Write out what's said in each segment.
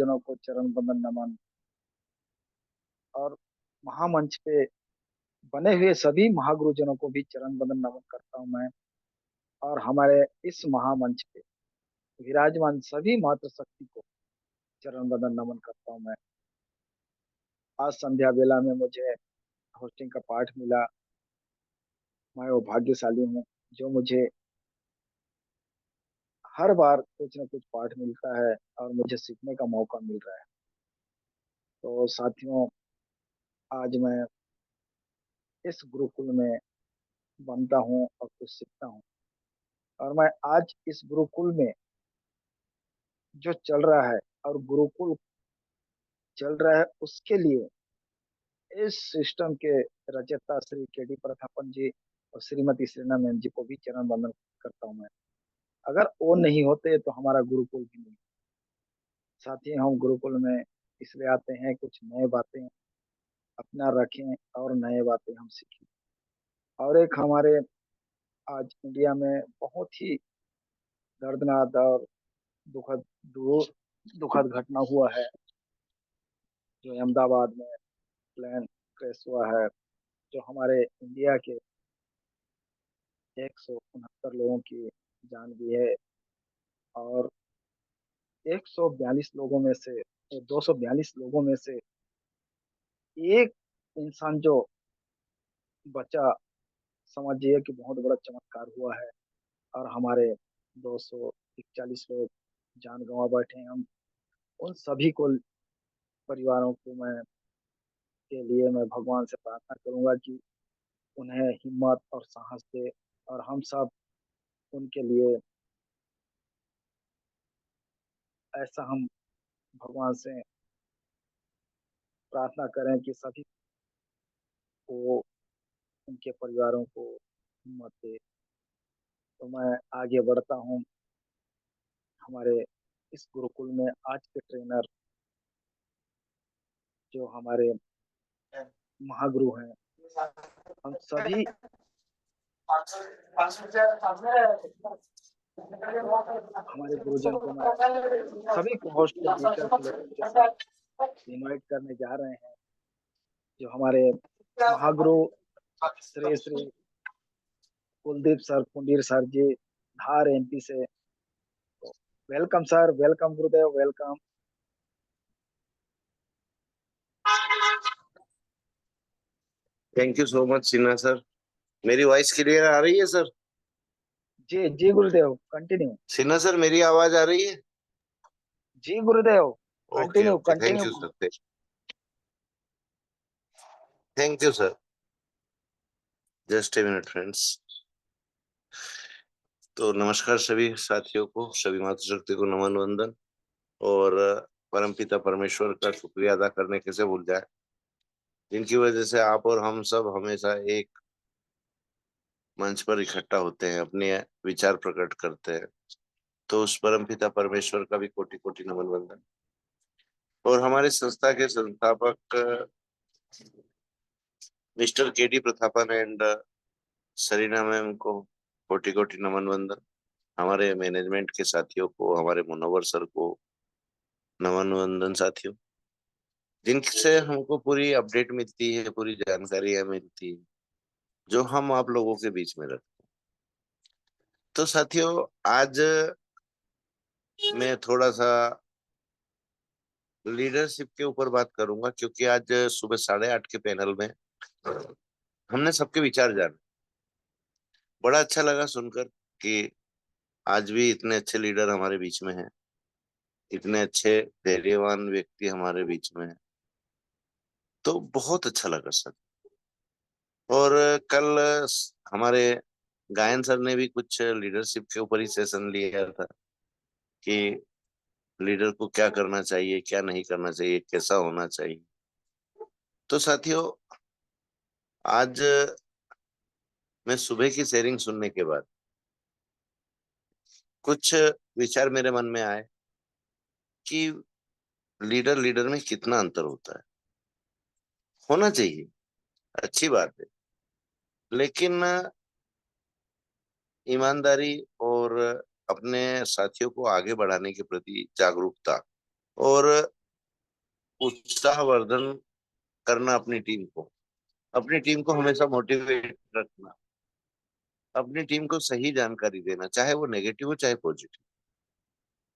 जनों को चरण वंदन नमन। और महामंच पे बने हुए सभी महागुरुजनों को भी चरण वंदन नमन करता हूँ मैं। और हमारे इस महामंच पे विराजमान सभी मातृशक्ति को चरण वंदन नमन करता हूँ मैं। आज संध्या बेला में मुझे होस्टिंग का पाठ मिला। मैं वो भाग्यशाली हूँ जो मुझे हर बार कुछ न कुछ पाठ मिलता है और मुझे सीखने का मौका मिल रहा है। तो साथियों, आज मैं इस गुरुकुल में बनता हूँ और कुछ सीखता हूँ। और मैं आज इस गुरुकुल में जो चल रहा है और गुरुकुल चल रहा है उसके लिए इस सिस्टम के रचयिता श्री के डी प्रथापन जी और श्रीमती श्रीना मैम जी को भी चरण वंदन करता हूँ मैं। अगर वो नहीं होते तो हमारा गुरुकुल भी नहीं। साथ ही हम गुरुकुल में इसलिए आते हैं कुछ नए बातें अपना रखें और नए बातें हम सीखें। और एक हमारे आज इंडिया में बहुत ही दर्दनाक और दुखद दुखद घटना हुआ है जो अहमदाबाद में प्लेन क्रैश हुआ है, जो हमारे इंडिया के 169 लोगों की जान भी है। और 142 लोगों में से 242 लोगों में से एक इंसान जो बचा, समझिए कि बहुत बड़ा चमत्कार हुआ है। और हमारे 241 लोग जान गंवा बैठे हैं। हम उन सभी को परिवारों को मैं के लिए मैं भगवान से प्रार्थना करूंगा कि उन्हें हिम्मत और साहस दे। और हम सब उनके लिए ऐसा हम भगवान से प्रार्थना करें कि सभी को उनके परिवारों को हिम्मत दे। तो मैं आगे बढ़ता हूँ। हमारे इस गुरुकुल में आज के ट्रेनर जो हमारे महागुरु हैं, हम सभी हमारे गुरुजन को मैं सभी को होस्ट कोऑर्डिनेटर को लोगों के साथ इनवाइट करने जा रहे हैं। जो हमारे महागुरु श्री श्री कुलदीप सर पुंडीर सर जी धार एमपी से। तो welcome sir, welcome Gurudev, welcome. Thank you so much Sinha sir. मेरी वॉइस क्लियर आ रही है सर? जी जी गुरुदेव, कंटिन्यू। सिन्हा सर, मेरी आवाज आ रही है? जी गुरुदेव, okay continue okay, thank continue. You sir. Thank you sir. Just a minute friends. तो नमस्कार सभी साथियों को, सभी मातृशक्ति को नमन वंदन। और परमपिता परमेश्वर का शुक्रिया अदा करने कैसे भूल जाए, जिनकी वजह से आप और हम सब हमेशा एक मंच पर इकट्ठा होते हैं, अपने विचार प्रकट करते हैं। तो उस परमपिता परमेश्वर का भी कोटि कोटि नमन वंदन। और हमारे संस्था के संस्थापक मिस्टर के D Prathapan and Serena ma'am को कोटि कोटि नमन वंदन। हमारे मैनेजमेंट के साथियों को, हमारे मुनव्वर सर को नमन वंदन साथियों, जिनसे हमको पूरी अपडेट मिलती है, पूरी जानकारियां मिलती है, जो हम आप लोगों के बीच में रखते हैं। तो साथियों, आज मैं थोड़ा सा लीडरशिप के ऊपर बात करूंगा, क्योंकि आज सुबह 8:30 के पैनल में हमने सबके विचार जाने। बड़ा अच्छा लगा सुनकर कि आज भी इतने अच्छे लीडर हमारे बीच में हैं, इतने अच्छे धैर्यवान व्यक्ति हमारे बीच में हैं। तो बहुत अच्छा लगा सर। और कल हमारे गायन सर ने भी कुछ लीडरशिप के ऊपर ही सेशन लिया था कि लीडर को क्या करना चाहिए, क्या नहीं करना चाहिए, कैसा होना चाहिए। तो साथियों, आज मैं सुबह की शेयरिंग सुनने के बाद कुछ विचार मेरे मन में आए कि लीडर लीडर में कितना अंतर होता है। होना चाहिए, अच्छी बात है, लेकिन ईमानदारी और अपने साथियों को आगे बढ़ाने के प्रति जागरूकता और उत्साहवर्धन करना अपनी टीम को हमेशा मोटिवेट रखना, अपनी टीम को सही जानकारी देना, चाहे वो नेगेटिव हो चाहे पॉजिटिव।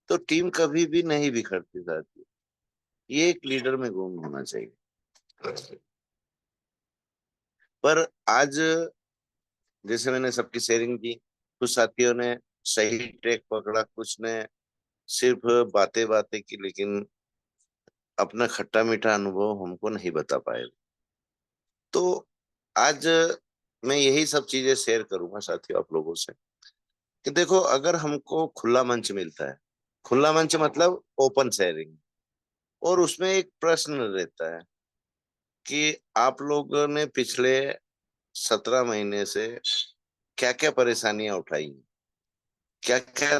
तो टीम कभी भी नहीं बिखरती साथी, ये एक लीडर में गुण होना चाहिए। पर आज जैसे मैंने सबकी शेयरिंग की, कुछ साथियों ने सही ट्रैक पकड़ा, कुछ ने सिर्फ बातें बातें की, लेकिन अपना खट्टा मीठा अनुभव हमको नहीं बता पाए। तो आज मैं यही सब चीजें शेयर करूंगा साथियों आप लोगों से, कि देखो अगर हमको खुला मंच मिलता है, खुला मंच मतलब ओपन शेयरिंग, और उसमें एक प्रश्न रहता है कि आप लोगों ने पिछले 17 महीने से क्या क्या परेशानियां उठाई, क्या क्या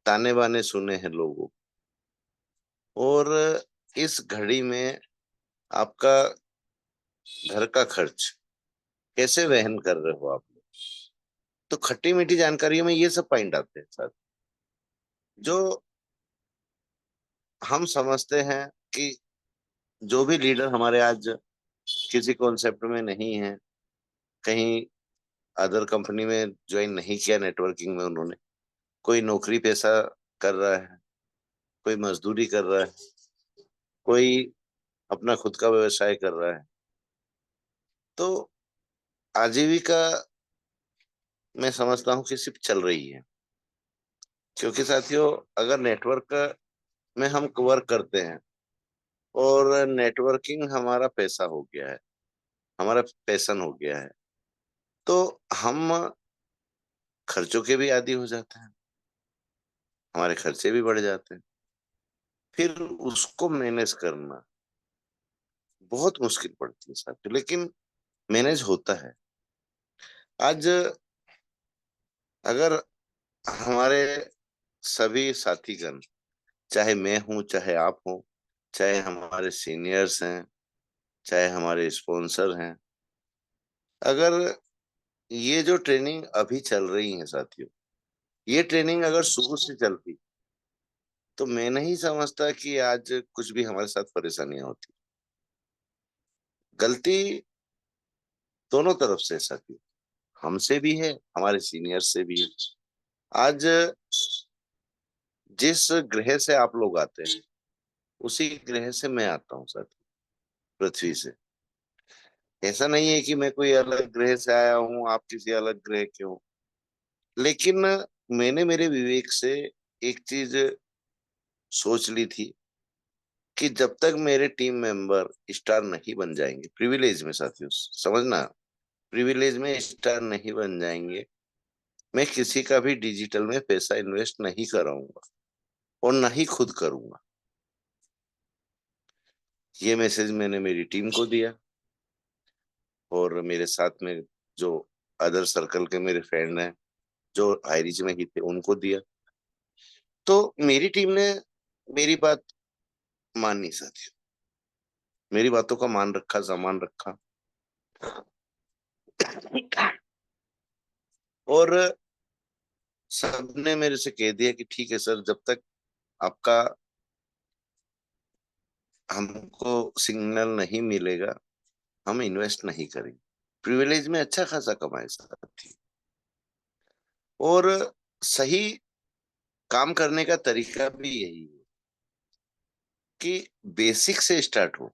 ताने बाने सुने हैं लोगों, और इस घड़ी में आपका घर का खर्च कैसे वहन कर रहे हो आप लोग। तो खट्टी मीठी जानकारियों में ये सब पॉइंट आते हैं सर, जो हम समझते हैं कि जो भी लीडर हमारे आज किसी कॉन्सेप्ट में नहीं है, कहीं अदर कंपनी में ज्वाइन नहीं किया, नेटवर्किंग में उन्होंने कोई नौकरी पेशा कर रहा है, कोई मजदूरी कर रहा है, कोई अपना खुद का व्यवसाय कर रहा है, तो आजीविका मैं समझता हूँ कि सिर्फ चल रही है। क्योंकि साथियों अगर नेटवर्क में हम वर्क करते हैं और नेटवर्किंग हमारा पैसा हो गया है, हमारा पैशन हो गया है, तो हम खर्चों के भी आदी हो जाते हैं, हमारे खर्चे भी बढ़ जाते हैं, फिर उसको मैनेज करना बहुत मुश्किल पड़ती है साथियों, लेकिन मैनेज होता है। आज अगर हमारे सभी साथीगण, चाहे मैं हूं चाहे आप हो, चाहे हमारे सीनियर्स हैं, चाहे हमारे स्पॉन्सर हैं, अगर ये जो ट्रेनिंग अभी चल रही है साथियों, ये ट्रेनिंग अगर शुरू से चलती तो मैं नहीं समझता कि आज कुछ भी हमारे साथ परेशानियां होती। गलती दोनों तरफ से है साथियों, हमसे भी है, हमारे सीनियर से भी है। आज जिस ग्रह से आप लोग आते हैं उसी ग्रह से मैं आता हूँ साथियों, पृथ्वी से। ऐसा नहीं है कि मैं कोई अलग ग्रह से आया हूँ, आप किसी अलग ग्रह के हो, लेकिन मैंने मेरे विवेक से एक चीज सोच ली थी कि जब तक मेरे टीम मेंबर स्टार नहीं बन जाएंगे, प्रिविलेज में साथियों समझना, प्रिविलेज में स्टार नहीं बन जाएंगे, मैं किसी का भी डिजिटल में पैसा इन्वेस्ट नहीं कराऊंगा और ना ही खुद करूंगा। ये मैसेज मैंने मेरी टीम को दिया और मेरे साथ में जो अदर सर्कल के मेरे फ्रेंड हैं जो हाईरीच में ही थे उनको दिया। तो मेरी टीम ने मेरी बात मानी साथियों, मेरी बातों का मान रखा, सामान रखा, और सबने मेरे से कह दिया कि ठीक है सर, जब तक आपका हमको सिग्नल नहीं मिलेगा हम इन्वेस्ट नहीं करेंगे। प्रिविलेज में अच्छा खासा कमाए साथी, और सही काम करने का तरीका भी यही है कि बेसिक से स्टार्ट हो।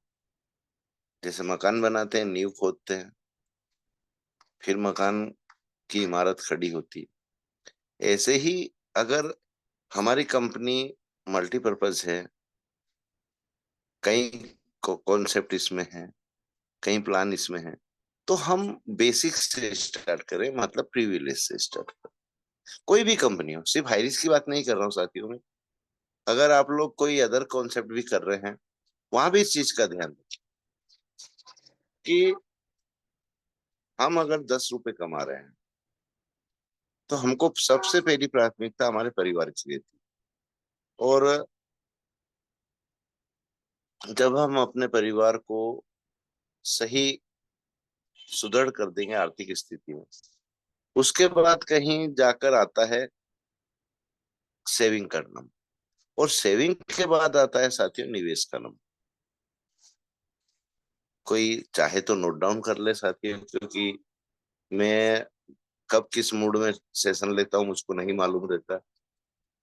जैसे मकान बनाते हैं, नींव खोदते हैं, फिर मकान की इमारत खड़ी होती है। ऐसे ही अगर हमारी कंपनी मल्टीपर्पज है, कई कॉन्सेप्ट इसमें है, कई प्लान इसमें है, तो हम बेसिक से स्टार्ट करें, मतलब प्रीविलेज से स्टार्ट करें। कोई भी कंपनी हो, सिर्फ हाईरिस की बात नहीं कर रहा हूँ साथियों में, अगर आप लोग कोई अदर कॉन्सेप्ट भी कर रहे हैं वहां भी इस चीज का ध्यान रखें कि हम अगर 10 रुपए कमा रहे हैं तो हमको सबसे पहली प्राथमिकता हमारे परिवार की रहती है। और जब हम अपने परिवार को सही सुदृढ़ कर देंगे आर्थिक स्थिति में, उसके बाद कहीं जाकर आता है सेविंग करना, और सेविंग के बाद आता है साथियों निवेश करना। कोई चाहे तो नोट डाउन कर ले साथियों, क्योंकि मैं कब किस मूड में सेशन लेता हूँ मुझको नहीं मालूम रहता।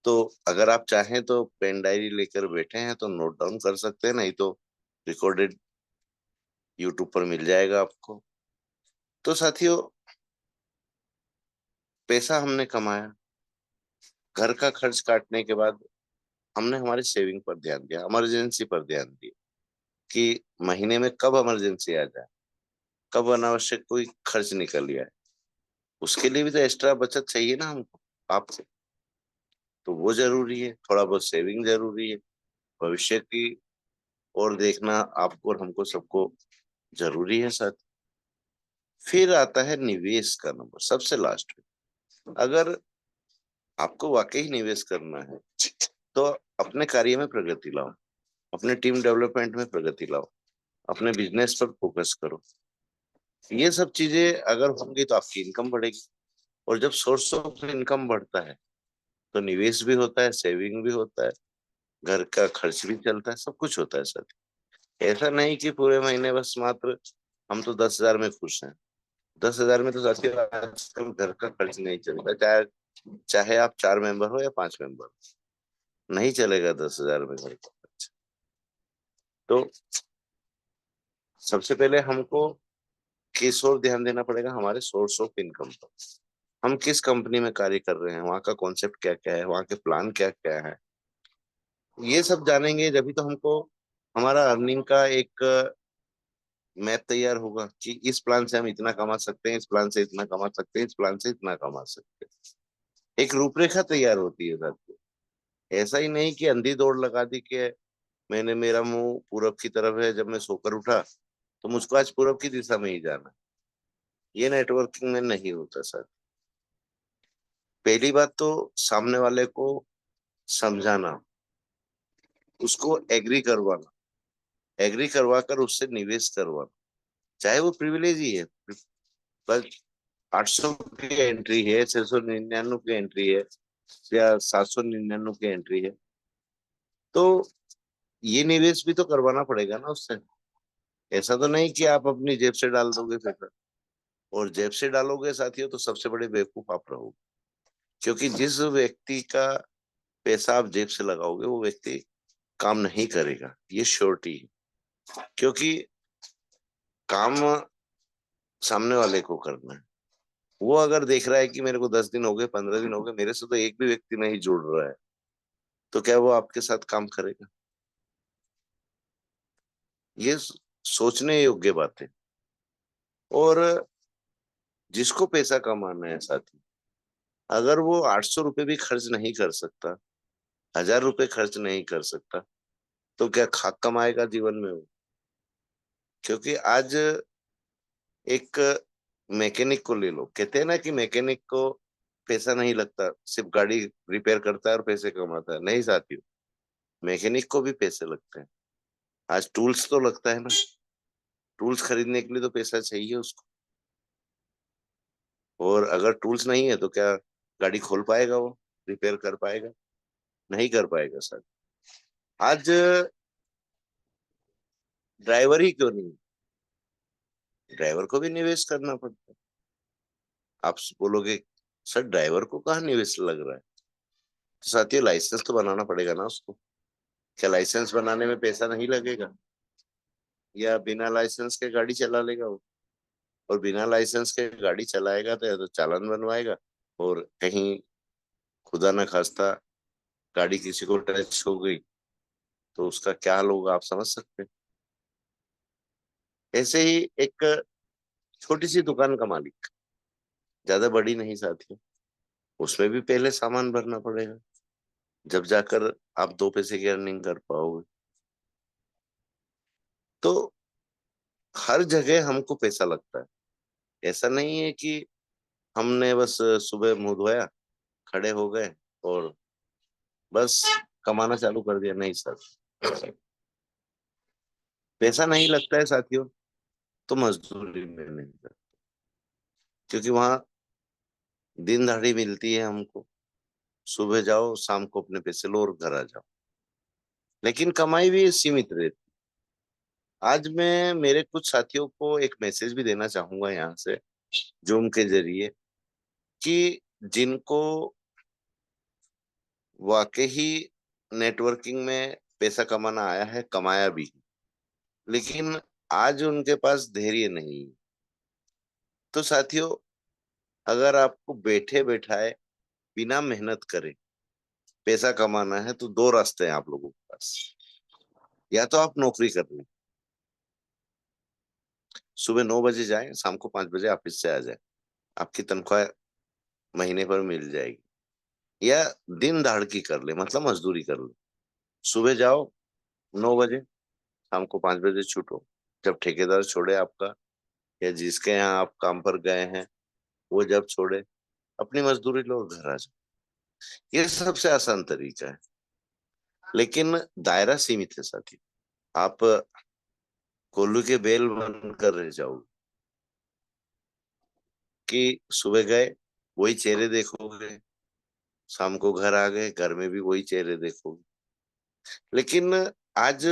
तो अगर आप चाहें तो पेन डायरी लेकर बैठे हैं तो नोट डाउन कर सकते हैं, नहीं तो रिकॉर्डेड यूट्यूब पर मिल जाएगा आपको। तो साथियों, पैसा हमने कमाया, घर का खर्च काटने के बाद हमने हमारी सेविंग पर ध्यान दिया, इमरजेंसी पर ध्यान दिया कि महीने में कब इमरजेंसी आ जाए, कब अनावश्यक कोई खर्च निकल जाए। उसके लिए भी तो एक्स्ट्रा बचत चाहिए ना हमको, आपसे। तो वो जरूरी है, थोड़ा बहुत सेविंग जरूरी है, भविष्य की और देखना आपको और हमको सबको जरूरी है साथ। फिर आता है निवेश का नंबर सबसे लास्ट में। अगर आपको वाकई निवेश करना है तो अपने कार्य में प्रगति लाओ, अपने टीम डेवलपमेंट में प्रगति लाओ, अपने बिजनेस पर फोकस करो। ये सब चीजें अगर होंगी तो आपकी इनकम बढ़ेगी, और जब सोर्स ऑफ इनकम बढ़ता है तो निवेश भी होता है, सेविंग भी होता है, घर का खर्च भी चलता है, सब कुछ होता है सर। ऐसा नहीं कि पूरे महीने बस मात्र हम तो 10,000 में खुश हैं। 10,000 में तो साथियों आजकल घर का खर्च नहीं चलता, चाहे चाहे आप 4 मेंबर हो या 5 मेंबर, नहीं चलेगा 10,000 में घर का खर्च। तो सबसे पहले हमको किस ओर ध्यान देना पड़ेगा, हमारे सोर्स ऑफ इनकम पर। हम किस कंपनी में कार्य कर रहे हैं, वहाँ का कॉन्सेप्ट क्या क्या है, वहाँ के प्लान क्या क्या है, ये सब जानेंगे जब भी तो हमको हमारा अर्निंग का एक मैप तैयार होगा कि इस प्लान से हम इतना कमा सकते हैं, इस प्लान से इतना कमा सकते हैं, इस प्लान से इतना कमा सकते हैं। एक रूपरेखा तैयार होती है साथियों। ऐसा ही नहीं कि अंधी दौड़ लगा दी कि मैंने, मेरा मुंह पूरब की तरफ है, जब मैं सोकर उठा तो मुझको आज पूरब की दिशा में ही जाना है। ये नेटवर्किंग में नहीं होता सर। पहली बात तो सामने वाले को समझाना, उसको एग्री करवाना, एग्री करवा कर उससे निवेश करवाना, चाहे वो प्रिविलेज ही है। बस 800 की एंट्री है, 699 की एंट्री है, या 799 की एंट्री है, तो ये निवेश भी तो करवाना पड़ेगा ना उससे। ऐसा तो नहीं कि आप अपनी जेब से डाल दोगे पैसा। और जेब से डालोगे साथियों तो सबसे बड़े बेवकूफ आप रहोगे, क्योंकि जिस व्यक्ति का पैसा आप जेब से लगाओगे वो व्यक्ति काम नहीं करेगा, ये श्योरिटी है। क्योंकि काम सामने वाले को करना है। वो अगर देख रहा है कि मेरे को 10 दिन हो गए, 15 दिन हो गए, मेरे से तो एक भी व्यक्ति नहीं जुड़ रहा है, तो क्या वो आपके साथ काम करेगा? ये सोचने योग्य बात है। और जिसको पैसा कमाना है साथी, अगर वो 800 रुपये भी खर्च नहीं कर सकता, 1,000 रुपये खर्च नहीं कर सकता, तो क्या खाक कमाएगा जीवन में वो? क्योंकि आज एक मैकेनिक को ले लो, कहते हैं ना कि मैकेनिक को पैसा नहीं लगता, सिर्फ गाड़ी रिपेयर करता है और पैसे कमाता है। नहीं साथियों, मैकेनिक को भी पैसे लगते हैं। आज टूल्स तो लगता है ना, टूल्स खरीदने के लिए तो पैसा चाहिए उसको। और अगर टूल्स नहीं है तो क्या गाड़ी खोल पाएगा वो, रिपेयर कर पाएगा? नहीं कर पाएगा सर। आज ड्राइवर ही क्यों नहीं, ड्राइवर को भी निवेश करना पड़ता है। आप बोलोगे सर ड्राइवर को कहाँ निवेश लग रहा है? तो साथियों, लाइसेंस तो बनाना पड़ेगा ना उसको। क्या लाइसेंस बनाने में पैसा नहीं लगेगा? या बिना लाइसेंस के गाड़ी चला लेगा वो? और बिना लाइसेंस के गाड़ी चलाएगा तो या तो चालान बनवाएगा, और कहीं खुदा न खास्ता गाड़ी किसी को टच हो गई तो उसका क्या हाल होगा, आप समझ सकते हैं। ऐसे ही एक छोटी सी दुकान का मालिक, ज्यादा बड़ी नहीं साथियों, उसमें भी पहले सामान भरना पड़ेगा, जब जाकर आप 2 पैसे की अर्निंग कर पाओगे। तो हर जगह हमको पैसा लगता है। ऐसा नहीं है कि हमने बस सुबह मुंह धोया, खड़े हो गए और बस कमाना चालू कर दिया। नहीं सर, पैसा नहीं लगता है साथियों तो मजदूरी में नहीं लगता, क्योंकि वहां दिन दहाड़ी मिलती है हमको। सुबह जाओ, शाम को अपने पैसे लो और घर आ जाओ। लेकिन कमाई भी सीमित रहती, आज मैं मेरे कुछ साथियों को एक मैसेज भी देना चाहूंगा यहाँ से, जूम के जरिए, कि जिनको वाकई ही नेटवर्किंग में पैसा कमाना आया है, कमाया भी, लेकिन आज उनके पास धैर्य नहीं है। तो साथियों, अगर आपको बैठे बैठाए बिना मेहनत करे पैसा कमाना है, तो दो रास्ते हैं आप लोगों के पास। या तो आप नौकरी कर लें, सुबह 9 बजे जाएं, शाम को 5 बजे ऑफिस से आ जाएं, आपकी तनख्वाह महीने पर मिल जाएगी। या दिन दहाड़ की कर ले, मतलब मजदूरी कर ले, सुबह जाओ 9 बजे, शाम को 5 बजे छूटो। जब ठेकेदार छोड़े आपका, या जिसके यहाँ आप काम पर गए हैं वो जब छोड़े, अपनी मजदूरी लो और घर आ जाओ। ये सबसे आसान तरीका है, लेकिन दायरा सीमित है साथी। आप कोल्लू के बेल बन कर रह जाओगे, कि सुबह गए वही चेहरे देखोगे, शाम को घर आ गए घर में भी वही चेहरे देखोगे। लेकिन आज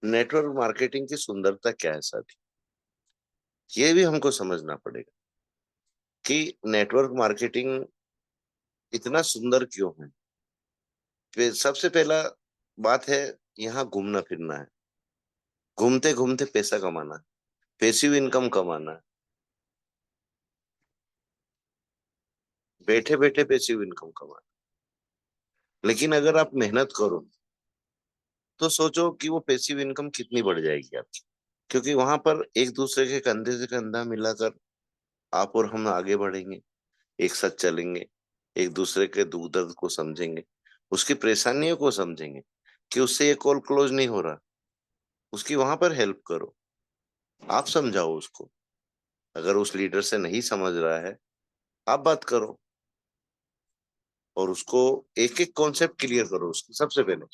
नेटवर्क मार्केटिंग की सुंदरता क्या है साथी, ये भी हमको समझना पड़ेगा कि नेटवर्क मार्केटिंग इतना सुंदर क्यों है। सबसे पहला बात है, यहाँ घूमना फिरना है, घूमते घूमते पैसा कमाना है, पैसिव इनकम कमाना है, बैठे बैठे पैसिव इनकम कमाना है। लेकिन अगर आप मेहनत करो तो सोचो कि वो पैसिव इनकम कितनी बढ़ जाएगी आपकी। क्योंकि वहां पर एक दूसरे के कंधे से कंधा मिलाकर आप और हम आगे बढ़ेंगे, एक साथ चलेंगे, एक दूसरे के दुख दर्द को समझेंगे, उसकी परेशानियों को समझेंगे, कि उससे ये कॉल क्लोज नहीं हो रहा, उसकी वहां पर हेल्प करो, आप समझाओ उसको। अगर उस लीडर से नहीं समझ रहा है, आप बात करो और उसको एक एक कॉन्सेप्ट क्लियर करो उसको सबसे पहले।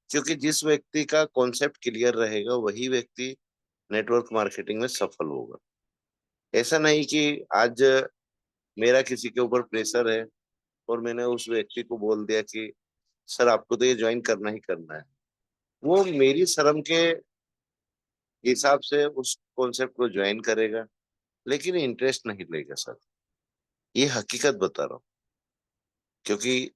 क्योंकि जिस व्यक्ति का कॉन्सेप्ट क्लियर रहेगा वही व्यक्ति नेटवर्क मार्केटिंग में सफल होगा। ऐसा नहीं कि आज मेरा किसी के ऊपर प्रेशर है और मैंने उस व्यक्ति को बोल दिया कि सर आपको तो ये ज्वाइन करना ही करना है, वो मेरी शर्म के हिसाब से उस कॉन्सेप्ट को ज्वाइन करेगा, लेकिन इंटरेस्ट नहीं लेगा सर। ये हकीकत बता रहा हूँ, क्योंकि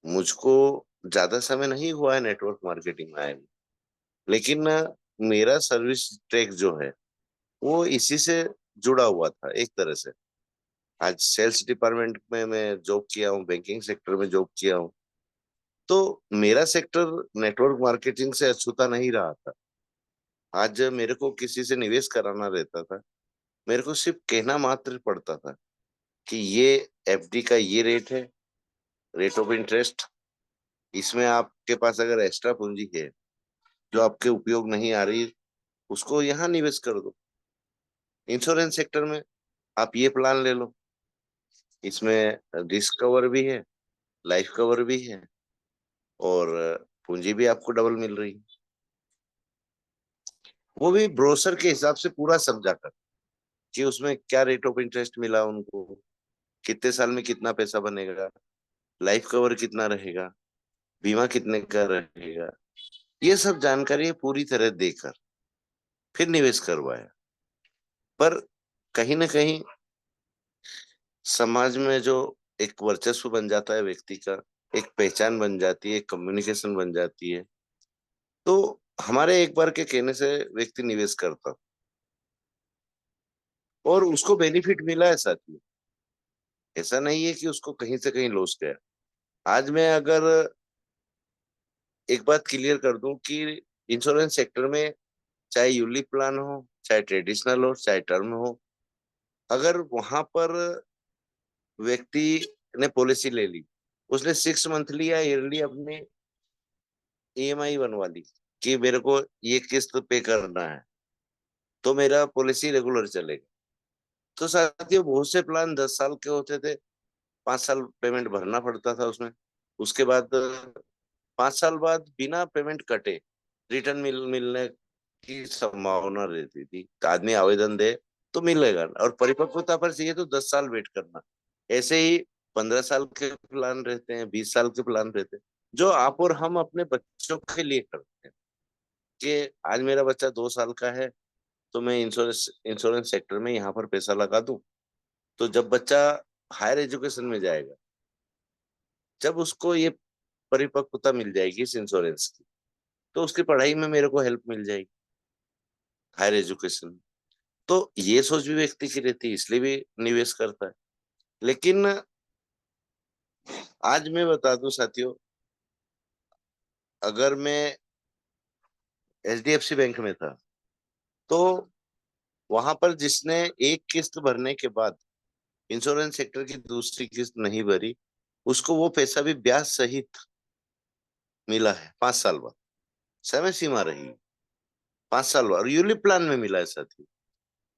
मुझको ज्यादा समय नहीं हुआ है नेटवर्क मार्केटिंग में आए हुए। लेकिन मेरा सर्विस ट्रैक जो है वो इसी से जुड़ा हुआ था एक तरह से। आज सेल्स डिपार्टमेंट में मैं जॉब किया हूँ, बैंकिंग सेक्टर में जॉब किया हूँ, तो मेरा सेक्टर नेटवर्क मार्केटिंग से अछूता नहीं रहा था। आज मेरे को किसी से निवेश कराना रहता था, मेरे को सिर्फ कहना मात्र पड़ता था कि ये एफडी का ये रेट है, रेट ऑफ इंटरेस्ट, इसमें आपके पास अगर एक्स्ट्रा पूंजी है जो आपके उपयोग नहीं आ रही, उसको यहाँ निवेश कर दो। इंश्योरेंस सेक्टर में आप ये प्लान ले लो, इसमें रिस्क कवर भी है, लाइफ कवर भी है, और पूंजी भी आपको डबल मिल रही है। वो भी ब्रोशर के हिसाब से पूरा समझा कर, कि उसमें क्या रेट ऑफ इंटरेस्ट मिला उनको, कितने साल में कितना पैसा बनेगा, लाइफ कवर कितना रहेगा, बीमा कितने का रहेगा, ये सब जानकारी पूरी तरह देकर फिर निवेश करवाया। पर कहीं ना कहीं समाज में जो एक वर्चस्व बन जाता है व्यक्ति का, एक पहचान बन जाती है, एक कम्युनिकेशन बन जाती है, तो हमारे एक बार के कहने से व्यक्ति निवेश करता और उसको बेनिफिट मिला है साथी। ऐसा नहीं है कि उसको कहीं से कहीं लॉस गया। आज मैं अगर एक बात क्लियर कर दूं कि इंश्योरेंस सेक्टर में चाहे यूलिप प्लान हो, चाहे ट्रेडिशनल हो, चाहे टर्म हो, अगर वहां पर व्यक्ति ने पॉलिसी ले ली, उसने 6 मंथली या ईयरली अपनी ईएमआई बनवा ली कि मेरे को ये किस्त पे करना है, तो मेरा पॉलिसी रेगुलर चलेगा। तो साथियों, बहुत से प्लान 10 साल के होते थे, 5 साल पेमेंट भरना पड़ता था उसमें, उसके बाद 5 साल बाद बिना पेमेंट कटे रिटर्न मिलने की संभावना रहती थी। तो आदमी आवेदन दे तो मिलेगा, और परिपक्वता पर चाहिए तो 10 साल वेट करना। ऐसे ही 15 साल के प्लान रहते हैं, 20 साल के प्लान रहते हैं, जो आप और हम अपने बच्चों के लिए करते हैं। कि आज मेरा बच्चा 2 साल का है, तो मैं इंश्योरेंस इंश्योरेंस सेक्टर में यहाँ पर पैसा लगा दूं, तो जब बच्चा हायर एजुकेशन में जाएगा, जब उसको ये परिपक्वता मिल जाएगी इस इंश्योरेंस की, तो उसकी पढ़ाई में मेरे को हेल्प मिल जाएगी, हायर एजुकेशन। तो ये सोच भी व्यक्ति की रहती है, इसलिए भी निवेश करता है। लेकिन आज मैं बता दूं साथियों, अगर मैं एचडीएफसी बैंक में था, तो वहां पर जिसने एक किस्त भरने के बाद इंश्योरेंस सेक्टर की दूसरी किस्त नहीं भरी, उसको वो पैसा भी ब्याज सहित मिला है 5 साल बाद। समय सीमा रही 5 साल बाद, और यूलिप प्लान में मिला है साथी।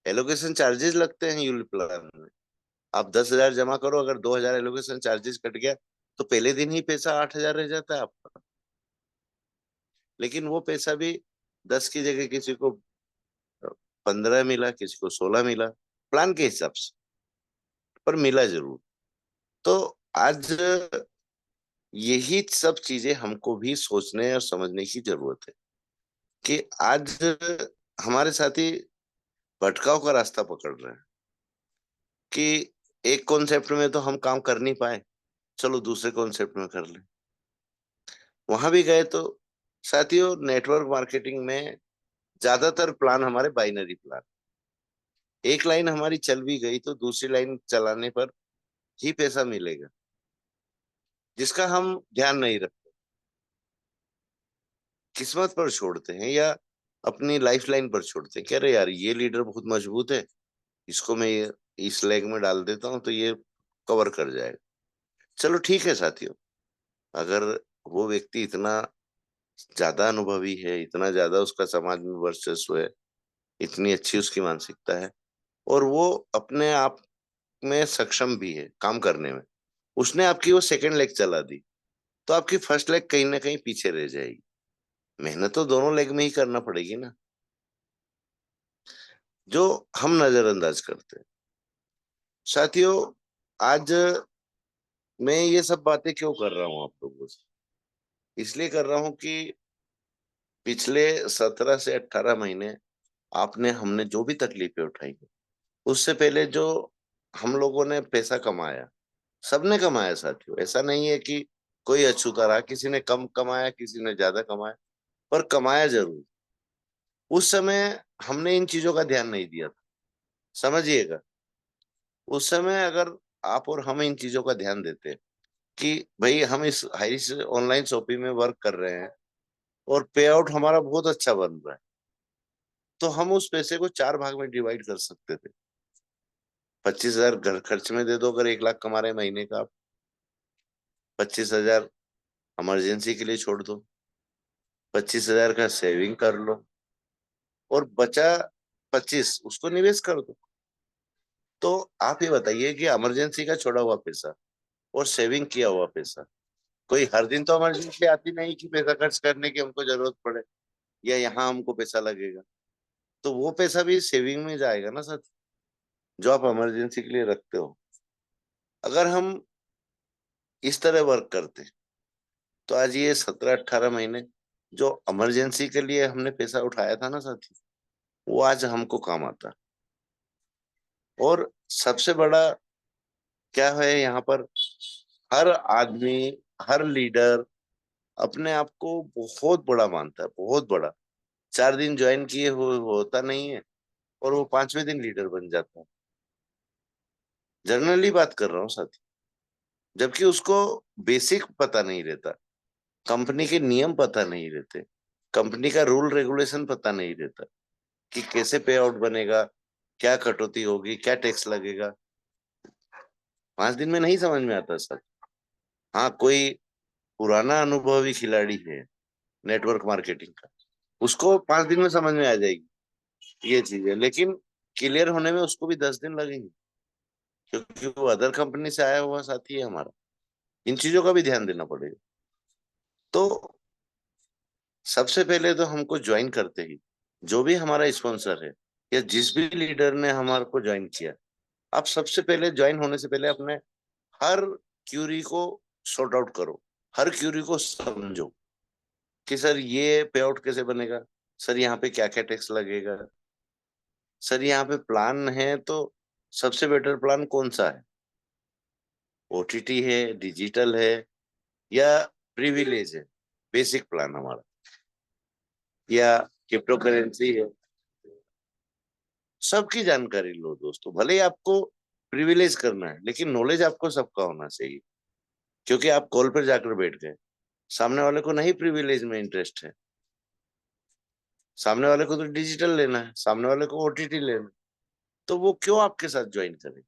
एलोकेशन चार्जेस लगते हैं यूलिप प्लान में। आप 10,000 जमा करो, अगर 2,000 एलोकेशन चार्जेस कट गया, तो पहले दिन ही पैसा 8,000 रह जाता है आपका। लेकिन वो पैसा भी 10 की जगह किसी को 15 मिला, किसी को 16 मिला, प्लान के हिसाब से, पर मिला जरूर। तो आज यही सब चीजें हमको भी सोचने और समझने की जरूरत है कि आज हमारे साथी भटकाव का रास्ता पकड़ रहे हैं कि एक कॉन्सेप्ट में तो हम काम कर नहीं पाए, चलो दूसरे कॉन्सेप्ट में कर ले। वहां भी गए तो साथियों, नेटवर्क मार्केटिंग में ज्यादातर प्लान हमारे बाइनरी प्लान। एक लाइन हमारी चल भी गई तो दूसरी लाइन चलाने पर ही पैसा मिलेगा, जिसका हम ध्यान नहीं रखते, किस्मत पर छोड़ते हैं या अपनी लाइफ लाइन पर छोड़ते हैं। कह रहे यार ये लीडर बहुत मजबूत है, इसको मैं इस लेग में डाल देता हूँ तो ये कवर कर जाएगा। चलो ठीक है साथियों, अगर वो व्यक्ति इतना ज्यादा अनुभवी है, इतना ज्यादा उसका समाज में वर्चस्व है, इतनी अच्छी उसकी मानसिकता है, और वो अपने आप में सक्षम भी है काम करने में, उसने आपकी वो सेकंड लेग चला दी, तो आपकी फर्स्ट लेग कहीं ना कहीं पीछे रह जाएगी। मेहनत तो दोनों लेग में ही करना पड़ेगी ना, जो हम नजरअंदाज करते हैं। साथियों, आज मैं ये सब बातें क्यों कर रहा हूँ आप लोगों से? इसलिए कर रहा हूँ कि पिछले 17 से 18 महीने आपने हमने जो भी तकलीफें उठाई, उससे पहले जो हम लोगों ने पैसा कमाया, सबने कमाया साथियों। ऐसा नहीं है कि कोई अछूता रहा, किसी ने कम कमाया, किसी ने ज्यादा कमाया, पर कमाया जरूर। उस समय हमने इन चीजों का ध्यान नहीं दिया था, समझिएगा। उस समय अगर आप और हम इन चीजों का ध्यान देते कि भाई हम इस हाई ऑनलाइन शॉपिंग में वर्क कर रहे हैं और पे आउट हमारा बहुत अच्छा बन रहा है, तो हम उस पैसे को 4 भाग में डिवाइड कर सकते थे। 25,000 घर खर्च में दे दो, अगर 1 लाख कमा रहे हैं महीने का आप, 25,000 इमरजेंसी के लिए छोड़ दो, 25,000 का सेविंग कर लो, और बचा 25 उसको निवेश कर दो। तो आप ये बताइए कि इमरजेंसी का छोड़ा हुआ पैसा और सेविंग किया हुआ पैसा, कोई हर दिन तो इमरजेंसी आती नहीं कि पैसा खर्च करने की हमको जरूरत पड़े, या यहाँ हमको पैसा लगेगा, तो वो पैसा भी सेविंग में जाएगा ना सर, जो आप इमरजेंसी के लिए रखते हो। अगर हम इस तरह वर्क करते, तो आज ये 17 18 महीने जो इमरजेंसी के लिए हमने पैसा उठाया था ना साथी, वो आज हमको काम आता। और सबसे बड़ा क्या है यहाँ पर, हर आदमी, हर लीडर अपने आप को बहुत बड़ा मानता है, बहुत बड़ा। 4 दिन ज्वाइन किए होता नहीं है, और वो 5वें दिन लीडर बन जाता है। जनरली बात कर रहा हूँ साथी, जबकि उसको बेसिक पता नहीं रहता, कंपनी के नियम पता नहीं रहते, कंपनी का रूल रेगुलेशन पता नहीं रहता कि कैसे पे आउट बनेगा, क्या कटौती होगी, क्या टैक्स लगेगा। 5 दिन में नहीं समझ में आता सर। हाँ, कोई पुराना अनुभवी खिलाड़ी है नेटवर्क मार्केटिंग का, उसको 5 दिन में समझ में आ जाएगी ये चीजें, लेकिन क्लियर होने में उसको भी 10 दिन लगेंगे, क्योंकि वो अदर कंपनी से आया हुआ साथी है हमारा। इन चीजों का भी ध्यान देना पड़ेगा। तो सबसे पहले तो हमको ज्वाइन करते ही, जो भी हमारा स्पॉन्सर है या जिस भी लीडर ने हमारे को ज्वाइन किया, आप सबसे पहले ज्वाइन होने से पहले अपने हर क्यूरी को सॉर्ट आउट करो, हर क्यूरी को समझो कि सर ये पे आउट कैसे बनेगा, सर यहाँ पे क्या क्या टैक्स लगेगा, सर यहाँ पे प्लान है तो सबसे बेटर प्लान कौन सा है, ओटीटी है, डिजिटल है, या प्रिविलेज है, बेसिक प्लान हमारा, या क्रिप्टो करेंसी है। सबकी जानकारी लो दोस्तों, भले ही आपको प्रिविलेज करना है लेकिन नॉलेज आपको सबका होना चाहिए। क्योंकि आप कॉल पर जाकर बैठ गए, सामने वाले को नहीं प्रिविलेज में इंटरेस्ट है, सामने वाले को तो डिजिटल लेना है, सामने वाले को ओटीटी लेना है, तो वो क्यों आपके साथ ज्वाइन करे?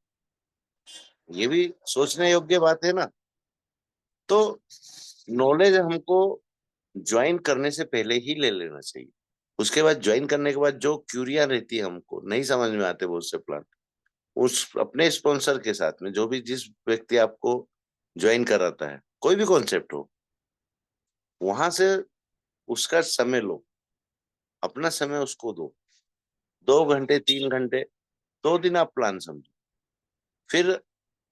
ये भी सोचने योग्य बात है ना। तो नॉलेज हमको ज्वाइन करने से पहले ही ले लेना चाहिए। उसके बाद ज्वाइन करने के बाद जो क्यूरिया रहती है, हमको नहीं समझ में आते बहुत से प्लान, उस अपने स्पॉन्सर के साथ में जो भी जिस व्यक्ति आपको ज्वाइन कराता है, कोई भी कॉन्सेप्ट हो, वहां से उसका समय लो, अपना समय उसको दो, 2 घंटे 3 घंटे, 2 दिन आप प्लान समझो, फिर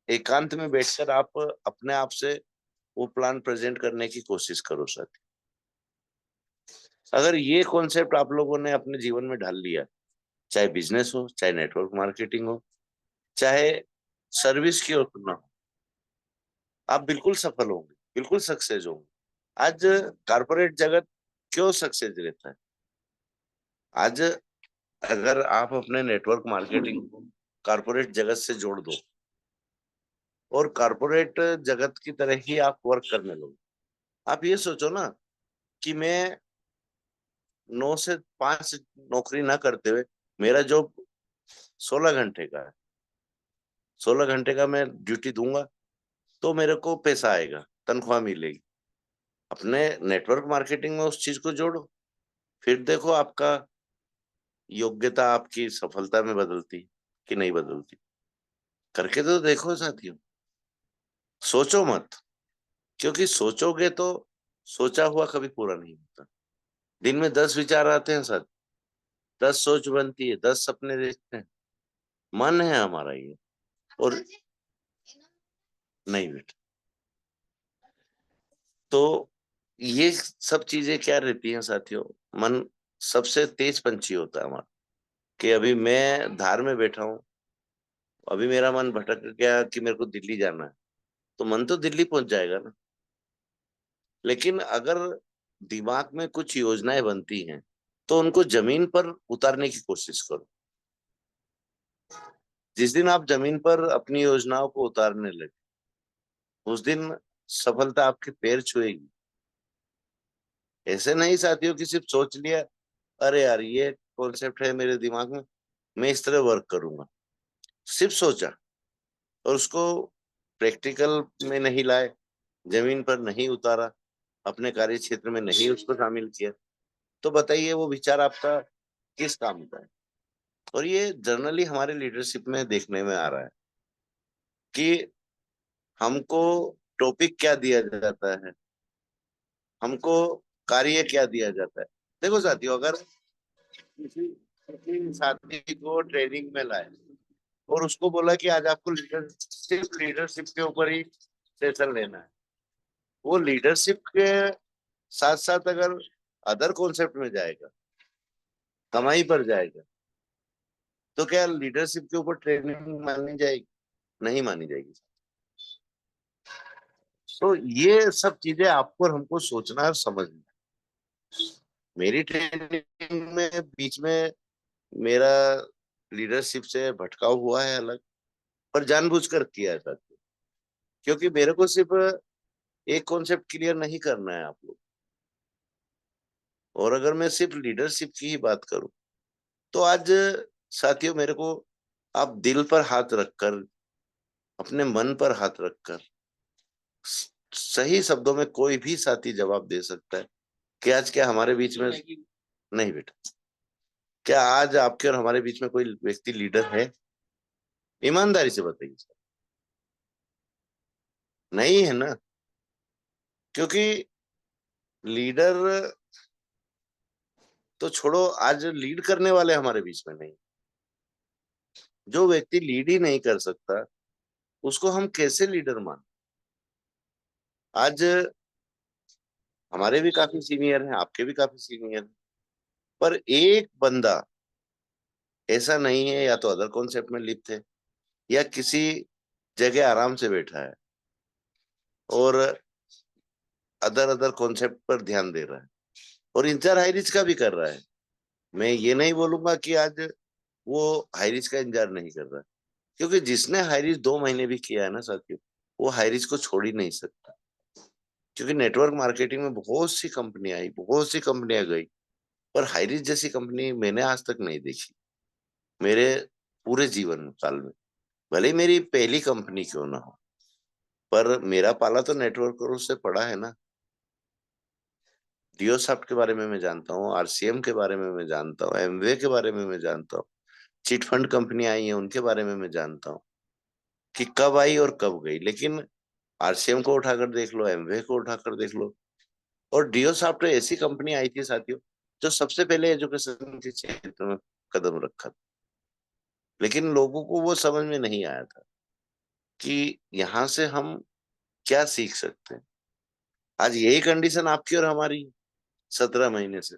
एकांत में बैठकर आप अपने आप से वो प्लान प्रेजेंट करने की कोशिश करो साथी। अगर ये कॉन्सेप्ट आप लोगों ने अपने जीवन में ढाल लिया, चाहे बिजनेस हो, चाहे नेटवर्क मार्केटिंग हो, चाहे सर्विस की हो ना, आप बिल्कुल सफल होंगे, बिल्कुल सक्सेस होंगे। आज कारपोरेट जगत क्यों सक्सेस रहता है? आज अगर आप अपने नेटवर्क मार्केटिंग को कारपोरेट जगत से जोड़ दो और कारपोरेट जगत की तरह ही आप वर्क करने लगो, आप ये सोचो ना कि मैं 9 से 5 नौकरी ना करते हुए, मेरा जॉब 16 घंटे का है, 16 घंटे का मैं ड्यूटी दूंगा तो मेरे को पैसा आएगा, तनख्वाह मिलेगी। अपने नेटवर्क मार्केटिंग में उस चीज को जोड़ो, फिर देखो आपका योग्यता आपकी सफलता में बदलती कि नहीं बदलती। करके तो देखो साथियों, सोचो मत, क्योंकि सोचोगे तो सोचा हुआ कभी पूरा नहीं होता। दिन में 10 विचार आते हैं सर, 10 सोच बनती है, 10 सपने देखते हैं, मन है हमारा ये। और नहीं बेटा, तो ये सब चीजें क्या रहती हैं साथियों, मन सबसे तेज पंछी होता है हमारा। कि अभी मैं धार में बैठा हूँ, अभी मेरा मन भटक गया कि मेरे को दिल्ली जाना है, तो मन तो दिल्ली पहुंच जाएगा ना। लेकिन अगर दिमाग में कुछ योजनाएं बनती हैं तो उनको जमीन पर उतारने की कोशिश करो। जिस दिन आप जमीन पर अपनी योजनाओं को उतारने लगे, उस दिन सफलता आपके पैर छुएगी। ऐसे नहीं साथियों कि सिर्फ सोच लिया, अरे यार ये कॉन्सेप्ट है मेरे दिमाग में, मैं इस तरह वर्क करूंगा, सिर्फ सोचा और उसको प्रैक्टिकल में नहीं लाए, जमीन पर नहीं उतारा, अपने कार्य क्षेत्र में नहीं उसको शामिल किया, तो बताइए वो विचार आपका किस काम का है? और ये जनरली हमारे लीडरशिप में देखने में आ रहा है कि हमको टॉपिक क्या दिया जाता है, हमको कार्य क्या दिया जाता है। देखो साथियों, अगर किसी किसी साथी को ट्रेनिंग में लाए और उसको बोला कि आज आपको लीडरशिप के ऊपर ही सेशन लेना है, वो लीडरशिप के साथ साथ अगर अदर कॉन्सेप्ट में जाएगा, कमाई पर जाएगा, तो क्या लीडरशिप के ऊपर ट्रेनिंग मानी जाएगी? नहीं मानी जाएगी। तो ये सब चीजें आपको और हमको सोचना और समझना। मेरी ट्रेनिंग में बीच में मेरा लीडरशिप से भटकाव हुआ है अलग, पर जानबूझकर किया है साथियों, क्योंकि मेरे को सिर्फ एक कॉन्सेप्ट क्लियर नहीं करना है आप लोग। और अगर मैं सिर्फ लीडरशिप की ही बात करूं, तो आज साथियों मेरे को आप दिल पर हाथ रखकर, अपने मन पर हाथ रखकर, सही शब्दों में कोई भी साथी जवाब दे सकता है कि आज क्या हमारे बीच में, नहीं बेटा, क्या आज आपके और हमारे बीच में कोई व्यक्ति लीडर है? ईमानदारी से बताइए सर, नहीं है ना। क्योंकि लीडर तो छोड़ो, आज लीड करने वाले हमारे बीच में नहीं। जो व्यक्ति लीड ही नहीं कर सकता, उसको हम कैसे लीडर मान? आज हमारे भी काफी सीनियर हैं, आपके भी काफी सीनियर हैं, पर एक बंदा ऐसा नहीं है, या तो अदर कॉन्सेप्ट में लिप्त है, या किसी जगह आराम से बैठा है और अदर अदर कॉन्सेप्ट पर ध्यान दे रहा है, और इंतजार हाई रिस्क का भी कर रहा है। मैं ये नहीं बोलूंगा कि आज वो हाई रिस्क का इंतजार नहीं कर रहा है, क्योंकि जिसने हाई रिस्क 2 महीने भी किया है ना साथियों, वो हाई रिस्क को छोड़ ही नहीं सकता। क्योंकि नेटवर्क मार्केटिंग में बहुत सी कंपनियां आई, बहुत सी कंपनियां गई, पर हाई रिस्क जैसी कंपनी मैंने आज तक नहीं देखी मेरे पूरे जीवन काल में। भले ही मेरी पहली कंपनी क्यों ना हो, पर मेरा पाला तो नेटवर्करों से पड़ा है ना। डियोसॉफ्ट के बारे में मैं जानता हूँ, आरसीएम के बारे में मैं जानता हूँ, एमवे के बारे में मैं जानता हूँ, चिट फंड कंपनी आई है उनके बारे में मैं जानता हूँ कि कब आई और कब गई। लेकिन आरसीएम को उठाकर देख लो, एमवे को उठाकर देख लो, और डियोसॉफ्ट ऐसी कंपनी आई थी साथियों, जो सबसे पहले एजुकेशन के क्षेत्र में कदम रखा था। लेकिन लोगों को वो समझ में नहीं आया था कि यहाँ से हम क्या सीख सकते हैं। आज यही कंडीशन आपकी और हमारी 17 महीने से,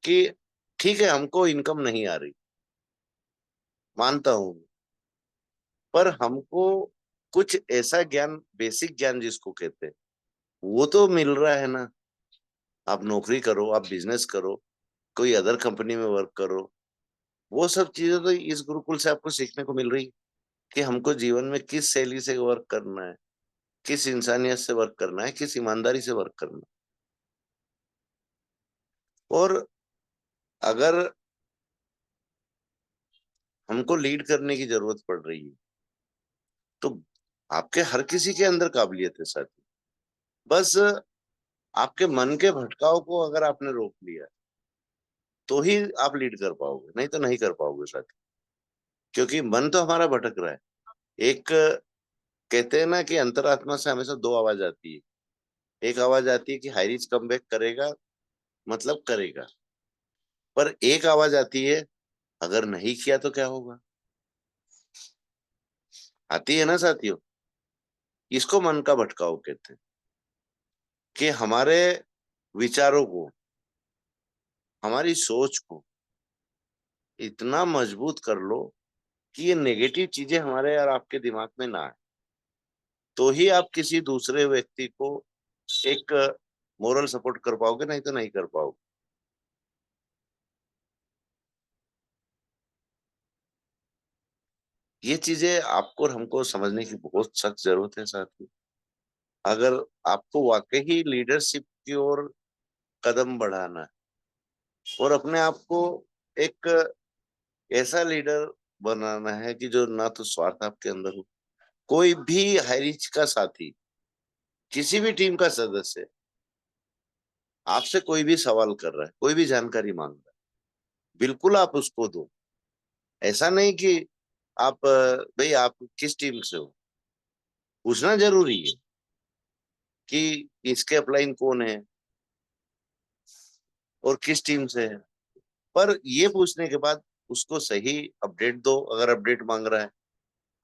कि ठीक है हमको इनकम नहीं आ रही, मानता हूं, पर हमको कुछ ऐसा ज्ञान, बेसिक ज्ञान जिसको कहते हैं, वो तो मिल रहा है ना। आप नौकरी करो, आप बिजनेस करो, कोई अदर कंपनी में वर्क करो, वो सब चीजें तो इस गुरुकुल से आपको सीखने को मिल रही है कि हमको जीवन में किस शैली से वर्क करना है, किस इंसानियत से वर्क करना है, किस ईमानदारी से वर्क करना है। और अगर हमको लीड करने की जरूरत पड़ रही है, तो आपके हर किसी के अंदर काबिलियत है साथी। बस आपके मन के भटकाव को अगर आपने रोक लिया, तो ही आप लीड कर पाओगे, नहीं तो नहीं कर पाओगे साथी। क्योंकि मन तो हमारा भटक रहा है। एक कहते हैं ना कि अंतरात्मा से हमेशा दो आवाज आती है। एक आवाज आती है कि हाइरिच कम बैक करेगा, मतलब करेगा। पर एक आवाज आती है, अगर नहीं किया तो क्या होगा, आती है ना साथियों। इसको मन का भटकाव कहते हैं, कि हमारे विचारों को, हमारी सोच को इतना मजबूत कर लो कि ये नेगेटिव चीजें हमारे और आपके दिमाग में ना आए, तो ही आप किसी दूसरे व्यक्ति को एक मोरल सपोर्ट कर पाओगे, नहीं तो नहीं कर पाओगे। ये चीजें आपको और हमको समझने की बहुत सख्त जरूरत है साथी। अगर आपको वाकई ही लीडरशिप की ओर कदम बढ़ाना है, और अपने आप को एक ऐसा लीडर बनाना है कि जो ना तो स्वार्थ आपके अंदर हो। कोई भी हाईरिच का साथी, किसी भी टीम का सदस्य आपसे कोई भी सवाल कर रहा है, कोई भी जानकारी मांग रहा है, बिल्कुल आप उसको दो। ऐसा नहीं कि आप भाई आप किस टीम से हो, पूछना जरूरी है कि इसके अपलाइन कौन है और किस टीम से है। पर ये पूछने के बाद उसको सही अपडेट दो, अगर अपडेट मांग रहा है।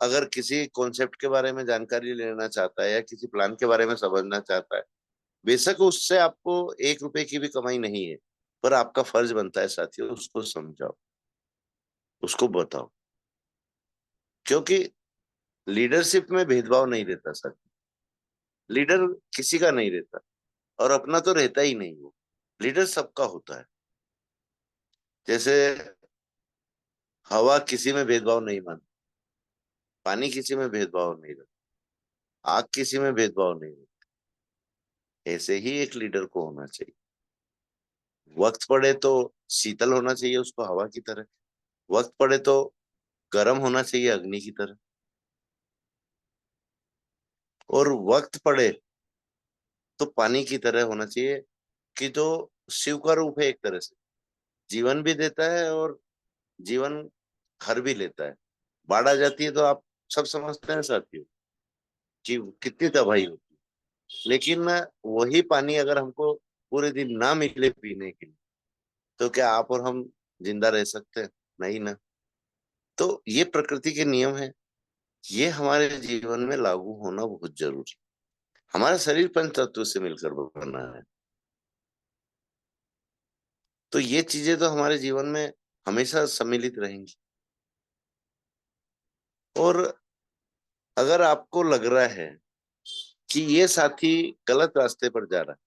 अगर किसी कॉन्सेप्ट के बारे में जानकारी लेना चाहता है, या किसी प्लान के बारे में समझना चाहता है, बेशक उससे आपको 1 रुपए की भी कमाई नहीं है, पर आपका फर्ज बनता है साथियों, उसको समझाओ, उसको बताओ। क्योंकि लीडरशिप में भेदभाव नहीं रहता सर। लीडर किसी का नहीं रहता, और अपना तो रहता ही नहीं वो। लीडर सबका होता है। जैसे हवा किसी में भेदभाव नहीं मानती, पानी किसी में भेदभाव नहीं रखता, आग किसी में भेदभाव नहीं रखता। ऐसे ही एक लीडर को होना चाहिए। वक्त पड़े तो शीतल होना चाहिए उसको हवा की तरह, वक्त पड़े तो गर्म होना चाहिए अग्नि की तरह, और वक्त पड़े तो पानी की तरह होना चाहिए, कि जो शिव का रूप है एक तरह से, जीवन भी देता है और जीवन हर भी लेता है। बाढ़ आ जाती है तो आप सब समझते हैं साथियों कि कितनी तबाही होती है। लेकिन वही पानी अगर हमको पूरे दिन ना मिले पीने के लिए, तो क्या आप और हम जिंदा रह सकते हैं? नहीं ना। तो ये प्रकृति के नियम है, ये हमारे जीवन में लागू होना बहुत जरूरी है। हमारा शरीर पंच तत्व से मिलकर बना है। तो ये चीजें तो हमारे जीवन में हमेशा सम्मिलित रहेंगी। और अगर आपको लग रहा है कि ये साथी गलत रास्ते पर जा रहा है,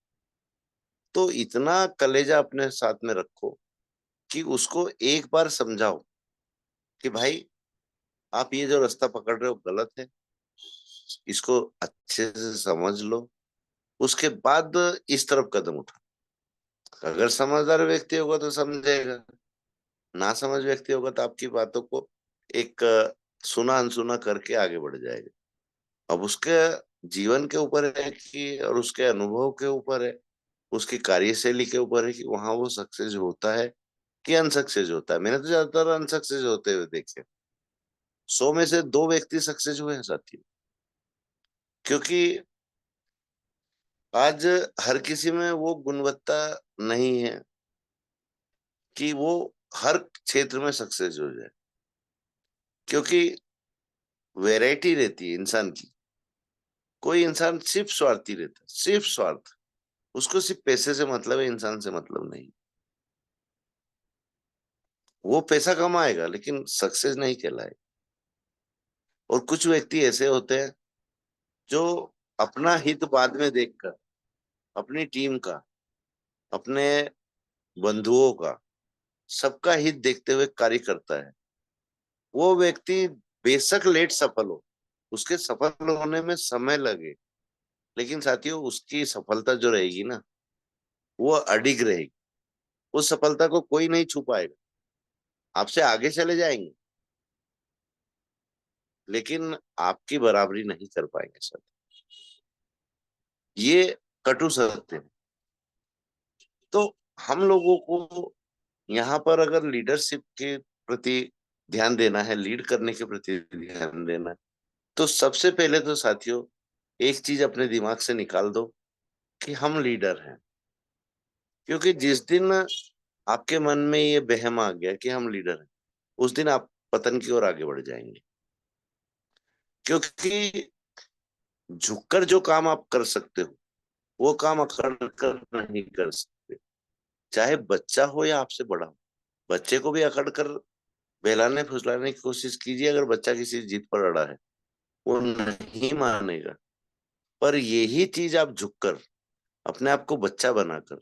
तो इतना कलेजा अपने साथ में रखो कि उसको एक बार समझाओ कि भाई, आप ये जो रास्ता पकड़ रहे हो गलत है, इसको अच्छे से समझ लो, उसके बाद इस तरफ कदम उठा। अगर समझदार व्यक्ति होगा तो समझेगा, ना समझ व्यक्ति होगा तो आपकी बातों को एक सुना अनसुना करके आगे बढ़ जाएगा। अब उसके जीवन के ऊपर है कि, और उसके अनुभव के ऊपर है, उसकी कार्यशैली के ऊपर है कि वहां वो सक्सेस होता है कि अनसक्सेस होता है। मैंने तो ज्यादातर अनसक्सेस होते हुए देखे। 100 में से 2 व्यक्ति सक्सेस हुए हैं साथी। क्योंकि आज हर किसी में वो गुणवत्ता नहीं है कि वो हर क्षेत्र में सक्सेस हो जाए। क्योंकि वैरायटी रहती है इंसान की। कोई इंसान सिर्फ स्वार्थी रहता है, सिर्फ स्वार्थ। उसको सिर्फ पैसे से मतलब है, इंसान से मतलब नहीं। वो पैसा कमाएगा लेकिन सक्सेस नहीं कहलाएगा। और कुछ व्यक्ति ऐसे होते हैं जो अपना हित बाद में देखकर, अपनी टीम का, अपने बंधुओं का, सबका हित देखते हुए कार्य करता है। वो व्यक्ति बेशक लेट सफल हो, उसके सफल होने में समय लगे, लेकिन साथियों उसकी सफलता जो रहेगी ना, वो अडिग रहेगी। उस सफलता को कोई नहीं छू पाएगा। आपसे आगे चले जाएंगे लेकिन आपकी बराबरी नहीं कर पाएंगे सर। ये कटु सत्य है। तो हम लोगों को यहाँ पर अगर लीडरशिप के प्रति ध्यान देना है, लीड करने के प्रति ध्यान देना है, तो सबसे पहले तो साथियों एक चीज अपने दिमाग से निकाल दो कि हम लीडर हैं। क्योंकि जिस दिन आपके मन में ये वहम आ गया कि हम लीडर हैं, उस दिन आप पतन की ओर आगे बढ़ जाएंगे। क्योंकि झुककर जो काम आप कर सकते हो, वो काम अकड़ कर नहीं कर सकते। चाहे बच्चा हो या आपसे बड़ा हो, बच्चे को भी अकड़ कर बहलाने फुसलाने की कोशिश कीजिए। अगर बच्चा किसी जिद पर अड़ा है, वो नहीं मानेगा। पर यही चीज आप झुककर अपने आप को बच्चा बनाकर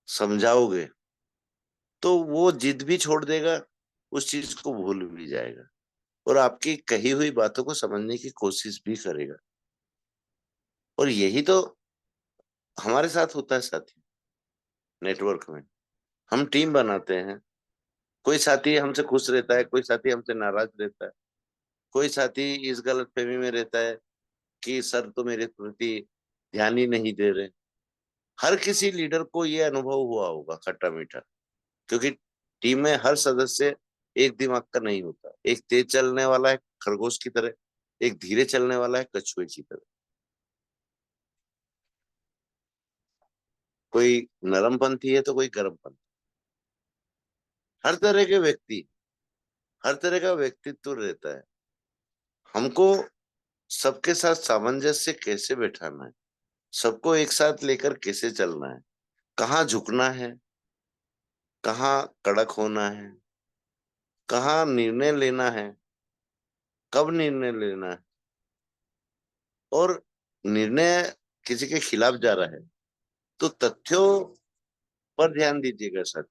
समझाओगे, तो वो जिद भी छोड़ देगा, उस चीज को भूल भी जाएगा, और आपकी कही हुई बातों को समझने की कोशिश भी करेगा। और यही तो हमारे साथ होता है साथी। नेटवर्क में हम टीम बनाते हैं। कोई साथी हमसे खुश रहता है, कोई साथी हमसे नाराज रहता है, कोई साथी इस गलत फहमी में रहता है कि सर तो मेरे प्रति ध्यान ही नहीं दे रहे। हर किसी लीडर को ये अनुभव हुआ होगा खट्टा मीठा। क्योंकि टीम में हर सदस्य एक दिमाग का नहीं होता। एक तेज चलने वाला है खरगोश की तरह, एक धीरे चलने वाला है कछुए की तरह। कोई नरमपंथी है तो कोई गर्मपंथी। हर तरह के व्यक्ति, हर तरह का व्यक्तित्व रहता है। हमको सबके साथ सामंजस्य कैसे बैठाना है, सबको एक साथ लेकर कैसे चलना है, कहाँ झुकना है, कहाँ कड़क होना है, कहाँ निर्णय लेना है, कब निर्णय लेना है। और निर्णय किसी के खिलाफ जा रहा है तो तथ्यों पर ध्यान दीजिएगा सर।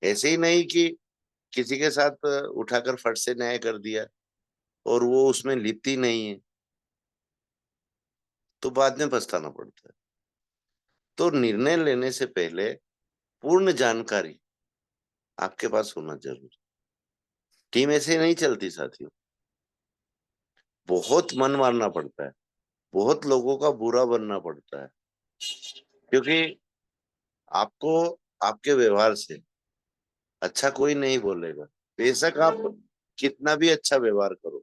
ऐसे ही नहीं कि किसी के साथ उठाकर फट से न्याय कर दिया और वो उसमें लिप्त ही नहीं है, तो बाद में पछताना पड़ता है। तो निर्णय लेने से पहले पूर्ण जानकारी आपके पास होना जरूरी। टीम ऐसे नहीं चलती साथियों। बहुत मन मारना पड़ता है, बहुत लोगों का बुरा बनना पड़ता है। क्योंकि आपको आपके व्यवहार से अच्छा कोई नहीं बोलेगा। बेशक आप कितना भी अच्छा व्यवहार करो,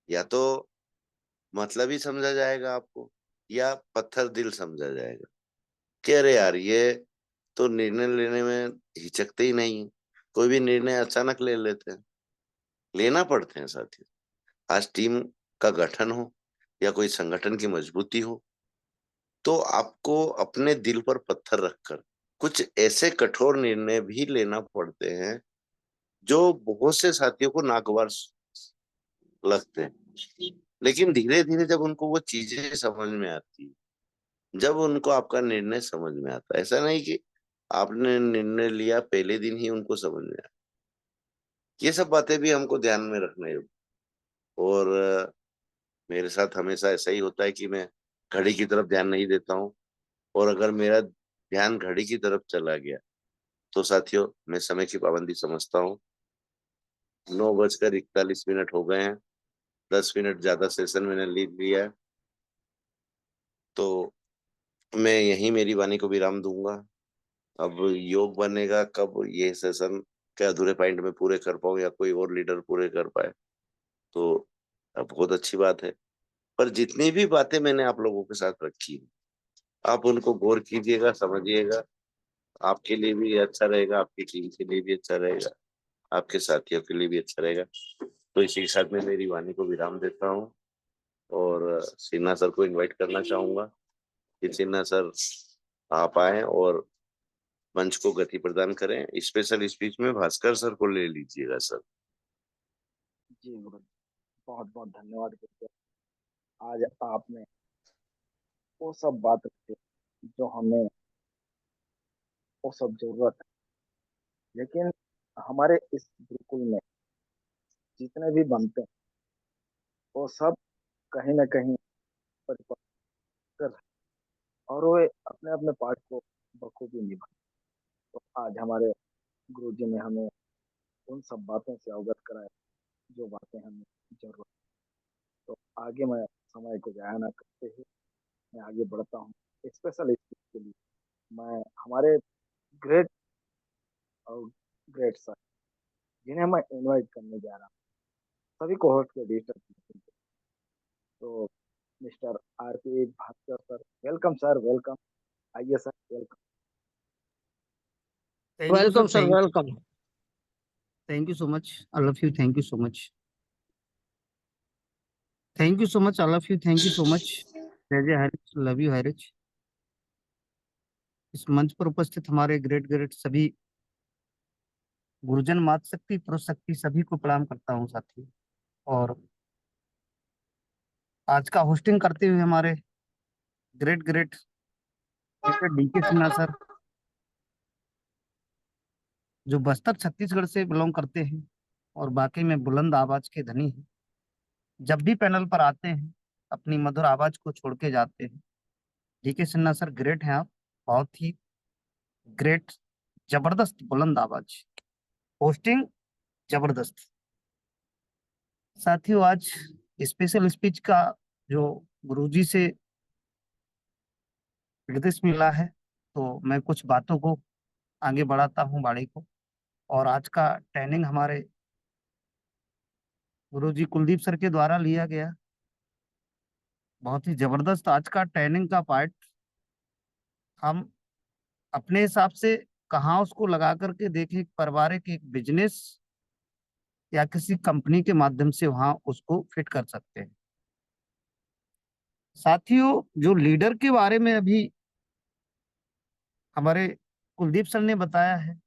या तो मतलब ही समझा जाएगा आपको, या पत्थर दिल समझा जाएगा कि अरे यार ये तो निर्णय लेने में हिचकते ही नहीं है। कोई भी निर्णय अचानक ले लेते हैं। लेना पड़ते हैं साथी। आज टीम का गठन हो या कोई संगठन की मजबूती हो, तो आपको अपने दिल पर पत्थर रखकर कुछ ऐसे कठोर निर्णय भी लेना पड़ते हैं जो बहुत से साथियों को नागवार लगते हैं, लेकिन धीरे धीरे जब उनको वो चीजें समझ में आती है, जब उनको आपका निर्णय समझ में आता है, ऐसा नहीं कि आपने निर्णय लिया पहले दिन ही उनको समझ में आया। ये सब बातें भी हमको ध्यान में रखना है। और मेरे साथ हमेशा ऐसा ही होता है कि मैं घड़ी की तरफ ध्यान नहीं देता हूँ, और अगर मेरा ध्यान घड़ी की तरफ चला गया तो साथियों मैं समय की पाबंदी समझता हूँ। 9:41 हो गए हैं, 10 मिनट ज्यादा सेशन मैंने ले लिया है, तो मैं यहीं मेरी वाणी को विराम दूंगा। अब योग बनेगा कब ये सेशन के अधूरे पॉइंट में पूरे कर पाऊँ या कोई और लीडर पूरे कर पाए, तो अब बहुत अच्छी बात है। पर जितनी भी बातें मैंने आप लोगों के साथ रखी है, आप उनको गौर कीजिएगा, समझिएगा। आपके लिए भी अच्छा रहेगा, आपकी टीम के लिए भी अच्छा रहेगा, आपके साथियों के लिए भी अच्छा रहेगा। तो इसी के साथ मैं मेरी वाणी को विराम देता हूँ, और सिन्हा सर को इनवाइट करना चाहूंगा कि सिन्हा सर आप आए और मंच को गति प्रदान करें। स्पेशल स्पीच में भास्कर सर को ले लीजिएगा सर। जी गुरु, बहुत बहुत धन्यवाद गुरु। आज आपने वो सब बात रखी जो हमें वो सब जरूरत है। लेकिन हमारे इस गुरुकुल में जितने भी बनते हैं वो सब कहीं ना कहीं परिपक्व हैं, और वो अपने अपने पार्ट को बखूबी निभा। तो आज हमारे गुरु जी ने हमें उन सब बातों से अवगत कराया जो बातें हमें जरूरत। तो आगे मैं समय को जाया ना करते हुए मैं आगे बढ़ता हूँ। स्पेशल स्पीच के लिए मैं हमारे ग्रेट और ग्रेट सर जिन्हें मैं इनवाइट करने जा रहा हूँ, सभी को होस्ट के रजिस्टर। तो mister R P Bhaskar sir, welcome sir, welcome. आइए sir, welcome. Thank you, sir. Welcome sir, welcome. Thank you so much. I love you. Thank you so much. Thank you so much. I love you. Thank you so much. जय जय Harish, love you Harish. इस मंच पर उपस्थित हमारे great great सभी गुरुजन, मात शक्ति, पुरुष शक्ति, सभी को प्रणाम करता हूँ साथी। और आज का होस्टिंग करते हुए हमारे great great mister DK Sinha sir, जो बस्तर छत्तीसगढ़ से बिलोंग करते हैं और बाकी में बुलंद आवाज के धनी हैं। जब भी पैनल पर आते हैं अपनी मधुर आवाज को छोड़ के जाते हैं। डीके सिन्हा सर ग्रेट हैं आप, बहुत ही ग्रेट, जबरदस्त बुलंद आवाज, होस्टिंग जबरदस्त। साथियों आज स्पेशल स्पीच का जो गुरुजी से निर्देश मिला है, तो मैं कुछ बातों को आगे बढ़ाता हूँ बाड़ी को। और आज का ट्रेनिंग हमारे गुरुजी कुलदीप सर के द्वारा लिया गया, बहुत ही जबरदस्त आज का ट्रेनिंग का पार्ट। हम अपने हिसाब से कहाँ उसको लगा करके देखें, पारिवारिक एक बिजनेस या किसी कंपनी के माध्यम से वहां उसको फिट कर सकते हैं। साथियों जो लीडर के बारे में अभी हमारे कुलदीप सर ने बताया है,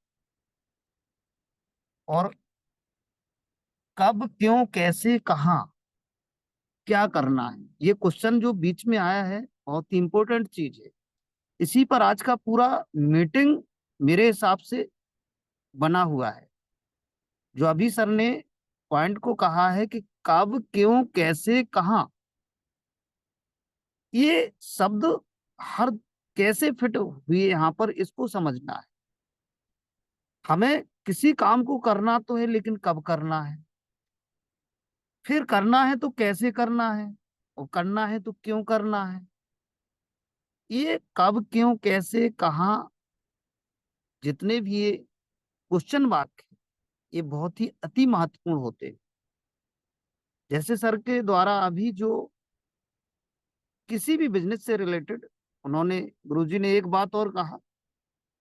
और कब क्यों कैसे कहाँ क्या करना है, ये क्वेश्चन जो बीच में आया है बहुत ही इंपॉर्टेंट चीज है। इसी पर आज का पूरा मीटिंग मेरे हिसाब से बना हुआ है। जो अभी सर ने पॉइंट को कहा है कि कब क्यों कैसे कहाँ, ये शब्द हर कैसे फिट हुए यहाँ पर, इसको समझना है। हमें किसी काम को करना तो है, लेकिन कब करना है, फिर करना है तो कैसे करना है, और करना है तो क्यों करना है। ये कब क्यों कैसे कहाँ, जितने भी ये क्वेश्चन वाक्य, ये बहुत ही अति महत्वपूर्ण होते हैं। जैसे सर के द्वारा अभी जो किसी भी बिजनेस से रिलेटेड उन्होंने, गुरुजी ने एक बात और कहा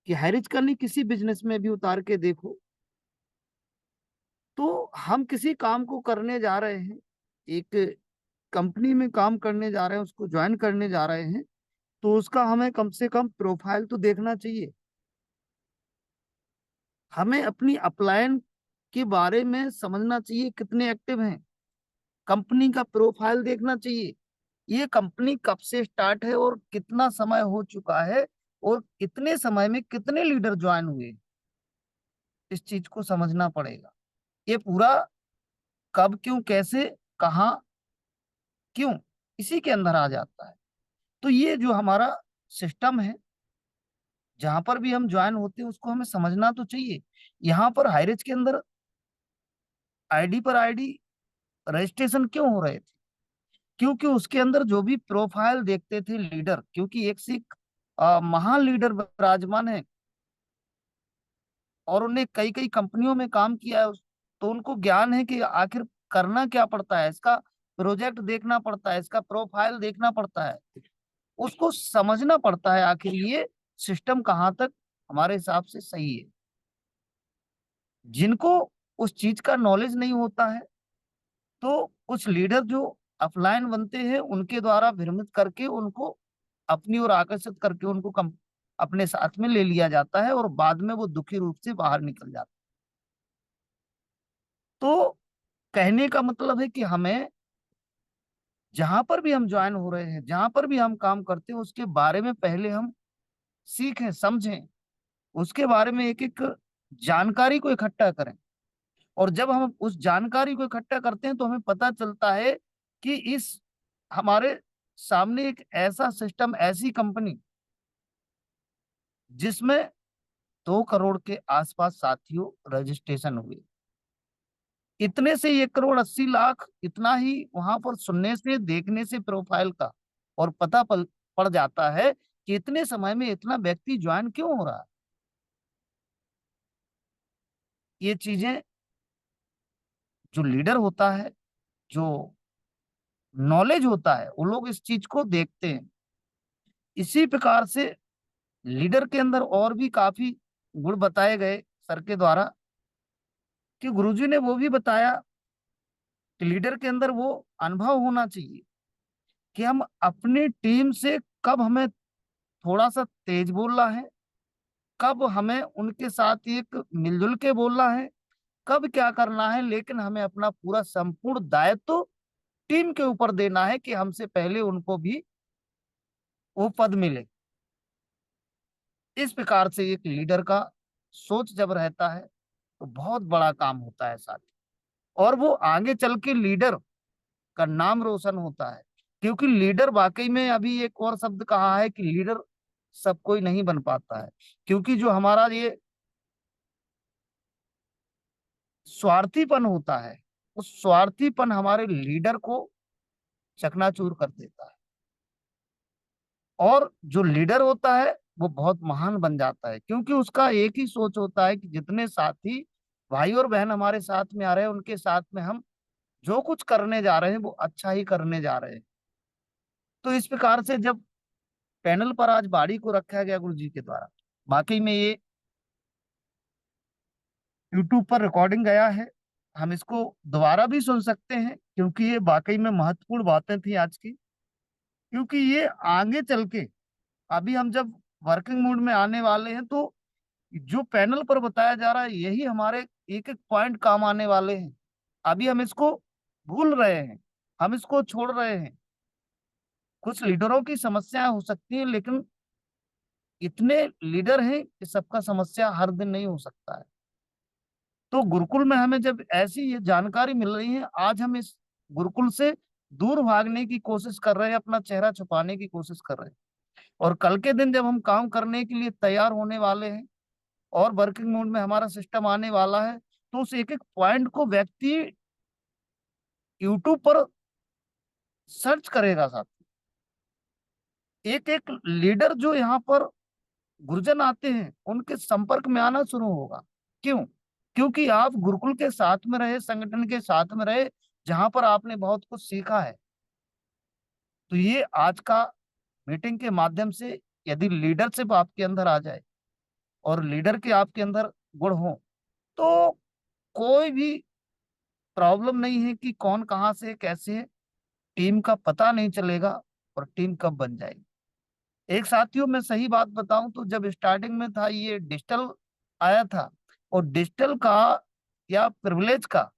कि हैरिज करनी किसी बिजनेस में भी उतार के देखो, तो हम किसी काम को करने जा रहे हैं, एक कंपनी में काम करने जा रहे हैं, उसको ज्वाइन करने जा रहे हैं, तो उसका हमें कम से कम प्रोफाइल तो देखना चाहिए। हमें अपनी अपलायन के बारे में समझना चाहिए, कितने एक्टिव हैं। कंपनी का प्रोफाइल देखना चाहिए, ये कंपनी कब से स्टार्ट है और कितना समय हो चुका है, और इतने समय में कितने लीडर ज्वाइन हुए, इस चीज को समझना पड़ेगा। ये पूरा कब, क्यों, कैसे, कहाँ, क्यों, इसी के अंदर आ जाता है। तो ये जो हमारा सिस्टम है, जहां पर भी हम ज्वाइन होते हैं उसको हमें समझना तो चाहिए। यहाँ पर हाईरेज के अंदर आईडी पर आईडी रजिस्ट्रेशन क्यों हो रहे थे? क्योंकि उसके अंदर जो भी प्रोफाइल देखते थे लीडर, क्योंकि एक से एक महान लीडर विराजमान है और उन्हें कई कई कंपनियों में काम किया है, तो उनको ज्ञान है कि आखिर करना क्या पड़ता है, इसका प्रोजेक्ट देखना पड़ता है, इसका प्रोफाइल देखना पड़ता है, उसको समझना पड़ता है आखिर ये सिस्टम कहाँ तक हमारे हिसाब से सही है। जिनको उस चीज का नॉलेज नहीं होता है, तो कुछ लीडर जो अपलायन बनते हैं उनके द्वारा भ्रमित करके उनको अपनी ओर आकर्षित करके उनको अपने साथ में ले लिया जाता है और बाद में वो दुखी रूप से बाहर निकल जाता है। तो कहने का मतलब है कि हमें जहां पर भी हम ज्वाइन हो रहे हैं, जहां पर भी हम काम करते हैं, उसके बारे में पहले हम सीखें, समझें, उसके बारे में एक एक जानकारी को इकट्ठा करें। और जब हम उस जानकारी को इकट्ठा करते हैं तो हमें पता चलता है कि इस हमारे सामने एक ऐसा सिस्टम, ऐसी कंपनी जिसमें 2 करोड़ के आसपास साथियों रजिस्ट्रेशन हुए। इतने से 1 करोड़ 80 लाख, इतना ही वहां पर सुनने से, देखने से प्रोफाइल का और पता पड़ जाता है कि इतने समय में इतना व्यक्ति ज्वाइन क्यों हो रहा है। ये चीजें जो लीडर होता है, जो नॉलेज होता है, वो लोग इस चीज को देखते हैं। इसी प्रकार से लीडर के अंदर और भी काफी गुण बताए गए सर के द्वारा, कि गुरुजी ने वो भी बताया कि लीडर के अंदर वो अनुभव होना चाहिए कि हम अपनी टीम से कब हमें थोड़ा सा तेज बोलना है, कब हमें उनके साथ एक मिलजुल के बोलना है, कब क्या करना है, लेकिन हमें अपना पूरा संपूर्ण दायित्व तो टीम के ऊपर देना है कि हमसे पहले उनको भी वो पद मिले। इस प्रकार से एक लीडर का सोच जब रहता है तो बहुत बड़ा काम होता है साथ, और वो आगे चल के लीडर का नाम रोशन होता है। क्योंकि लीडर वाकई में, अभी एक और शब्द कहा है कि लीडर सब कोई नहीं बन पाता है, क्योंकि जो हमारा ये स्वार्थीपन होता है, उस स्वार्थीपन हमारे लीडर को चकनाचूर कर देता है। और जो लीडर होता है वो बहुत महान बन जाता है, क्योंकि उसका एक ही सोच होता है कि जितने साथी भाई और बहन हमारे साथ में आ रहे हैं, उनके साथ में हम जो कुछ करने जा रहे हैं वो अच्छा ही करने जा रहे हैं। तो इस प्रकार से जब पैनल पर आज बाड़ी को रखा गया गुरु जी के द्वारा, वाकई में ये यूट्यूब पर रिकॉर्डिंग गया है, हम इसको दोबारा भी सुन सकते हैं, क्योंकि ये वाकई में महत्वपूर्ण बातें थी आज की। क्योंकि ये आगे चल के, अभी हम जब वर्किंग मूड में आने वाले हैं, तो जो पैनल पर बताया जा रहा है यही हमारे एक एक पॉइंट काम आने वाले हैं। अभी हम इसको भूल रहे हैं, हम इसको छोड़ रहे हैं। कुछ लीडरों की समस्याएं हो सकती हैं, लेकिन इतने लीडर हैं कि सबका समस्या हर दिन नहीं हो सकता है। तो गुरुकुल में हमें जब ऐसी ये जानकारी मिल रही है, आज हम इस गुरुकुल से दूर भागने की कोशिश कर रहे हैं, अपना चेहरा छुपाने की कोशिश कर रहे हैं। और कल के दिन जब हम काम करने के लिए तैयार होने वाले हैं और वर्किंग मोड में हमारा सिस्टम आने वाला है, तो उस एक एक पॉइंट को व्यक्ति यूट्यूब पर सर्च करेगा। साथ एक एक लीडर जो यहाँ पर गुरुजन आते हैं उनके संपर्क में आना शुरू होगा। क्यों? क्योंकि आप गुरुकुल के साथ में रहे, संगठन के साथ में रहे, जहां पर आपने बहुत कुछ सीखा है। तो ये आज का मीटिंग के माध्यम से, यदि लीडरशिप आपके अंदर आ जाए और लीडर के आपके अंदर गुण हो, तो कोई भी प्रॉब्लम नहीं है कि कौन कहाँ से कैसे है। टीम का पता नहीं चलेगा और टीम कब बन जाएगी। एक साथियों, मैं सही बात बताऊं तो जब स्टार्टिंग में था ये डिजिटल आया था, और डिजिटल का या प्रिविलेज का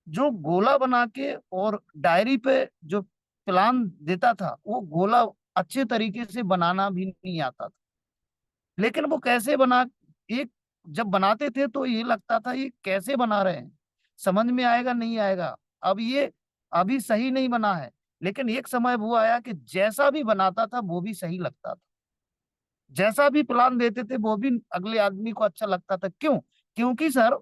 जो गोला बना के और डायरी पे जो प्लान देता था, वो गोला अच्छे तरीके से बनाना भी नहीं आता था। लेकिन वो कैसे बना, एक जब बनाते थे तो ये लगता था ये कैसे बना रहे हैं, समझ में आएगा नहीं आएगा, अब ये अभी सही नहीं बना है। लेकिन एक समय वो आया कि जैसा भी बनाता था वो भी सही लगता था, जैसा भी प्लान देते थे वो भी अगले आदमी को अच्छा लगता था। क्यों? क्योंकि सर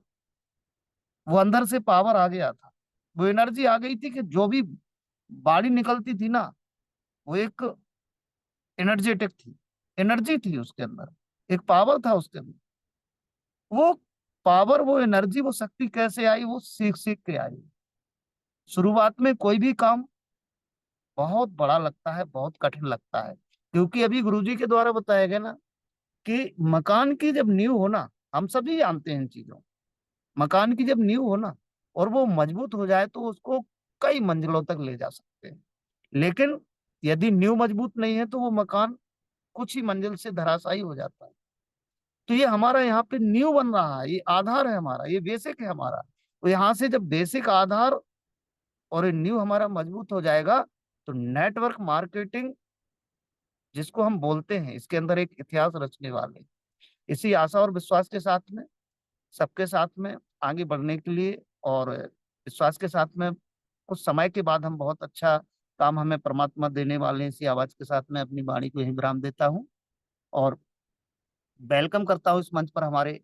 वो अंदर से पावर आ गया था, वो एनर्जी आ गई थी कि जो भी बाड़ी निकलती थी ना, वो एक एनर्जेटिक थी, एनर्जी थी उसके अंदर, एक पावर था उसके अंदर। वो पावर, वो एनर्जी, वो शक्ति कैसे आई? वो सीख सीख के आई। शुरुआत में कोई भी काम बहुत बड़ा लगता है, बहुत कठिन लगता है, क्योंकि अभी गुरुजी के द्वारा बताया गया ना कि मकान की जब नींव हो ना, हम सभी जानते हैं इन चीजों, मकान की जब नींव हो ना और वो मजबूत हो जाए तो उसको कई मंजिलों तक ले जा सकते हैं। लेकिन यदि नींव मजबूत नहीं है तो वो मकान कुछ ही मंजिल से धराशायी हो जाता है। तो ये हमारा यहाँ पे नींव बन रहा है, ये आधार है हमारा, ये बेसिक है हमारा। तो यहाँ से जब बेसिक आधार और ये नींव हमारा मजबूत हो जाएगा तो नेटवर्क मार्केटिंग जिसको हम बोलते हैं, इसके अंदर एक इतिहास रचने वाले हैं। इसी आशा और विश्वास के साथ में, सबके साथ में आगे बढ़ने के लिए और विश्वास के साथ में, कुछ समय के बाद हम बहुत अच्छा काम हमें परमात्मा देने वाले हैं, इसी आवाज के साथ में अपनी वाणी को यहीं विराम देता हूँ और वेलकम करता हूँ इस मंच पर हमारे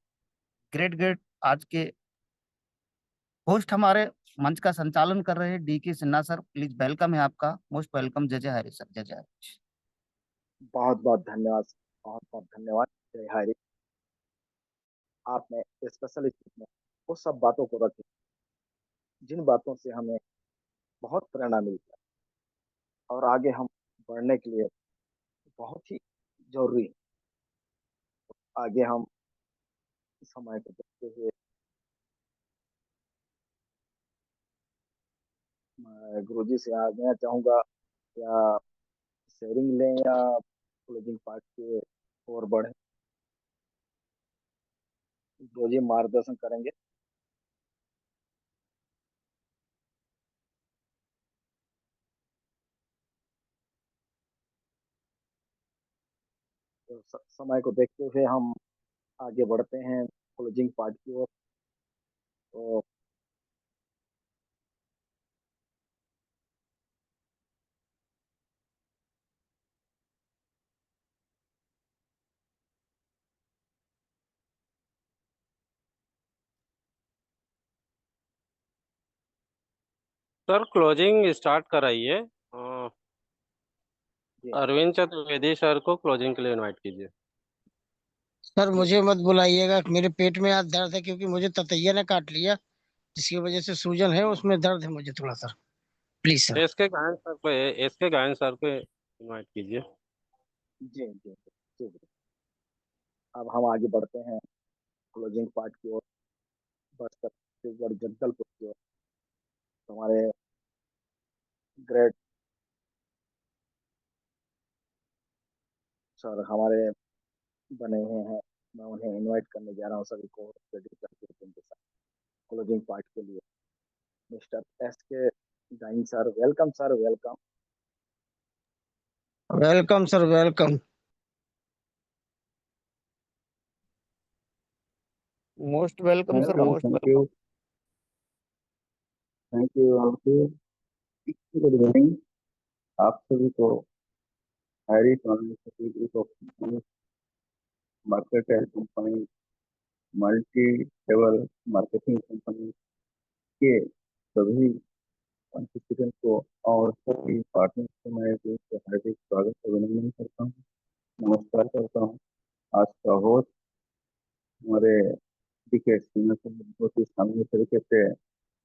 ग्रेट ग्रेट आज के होस्ट, हमारे मंच का संचालन कर रहे हैं डी के सिन्हा सर। प्लीज वेलकम है आपका, मोस्ट वेलकम। जय जय हरि सर, जय जय हरि। बहुत बहुत धन्यवाद, बहुत बहुत धन्यवाद। जय हरि। आपने स्पेशल में वो सब बातों को रखे जिन बातों से हमें बहुत प्रेरणा मिलती है और आगे हम बढ़ने के लिए बहुत ही जरूरी है। आगे हम समय को देखते हुए मैं गुरुजी से आज्ञा चाहूंगा, या शेयरिंग लें या क्लोजिंग पार्ट के और बढ़े। गुरुजी मार्गदर्शन करेंगे। तो समय को देखते हुए हम आगे बढ़ते हैं क्लोजिंग पार्ट की ओर। तो सर क्लोजिंग स्टार्ट कराइए। जी अरविंद चतुर्वेदी सर को क्लोजिंग के लिए इनवाइट कीजिए। सर जी मुझे मत बुलाइएगा, मेरे पेट में आज दर्द है क्योंकि मुझे ततैया ने काट लिया, जिसकी वजह से सूजन है, उसमें दर्द है मुझे थोड़ा सा। Please sir. एस के गायन सर को इनवाइट कीजिए। जी जी जी। अब हम आगे बढ़ते हैं क्लोजिंग पार्ट की ओर, बस छत्तीसगढ़ जगदलपुर की ओर। तो हमारे ग्रेट सर हमारे बने हुए हैं, मैं उन्हें इनवाइट करने जा रहा हूँ सभी को रेडी करके उनके साथ क्लोजिंग पार्ट के लिए। मिस्टर एस के again sir, welcome sir, welcome. Welcome sir, welcome. Most welcome sir, welcome, most thank welcome. You, thank you all of. Good evening आप सभी को। Harris online group of company, market and company, multi level marketing company के सभी participant को और सभी partners को मैं दिल से हार्दिक स्वागत अभिनंदन करता हूँ, नमस्कार करता हूँ। आज का होस्ट हमारे टिकेट बहुत ही शानदार तरीके से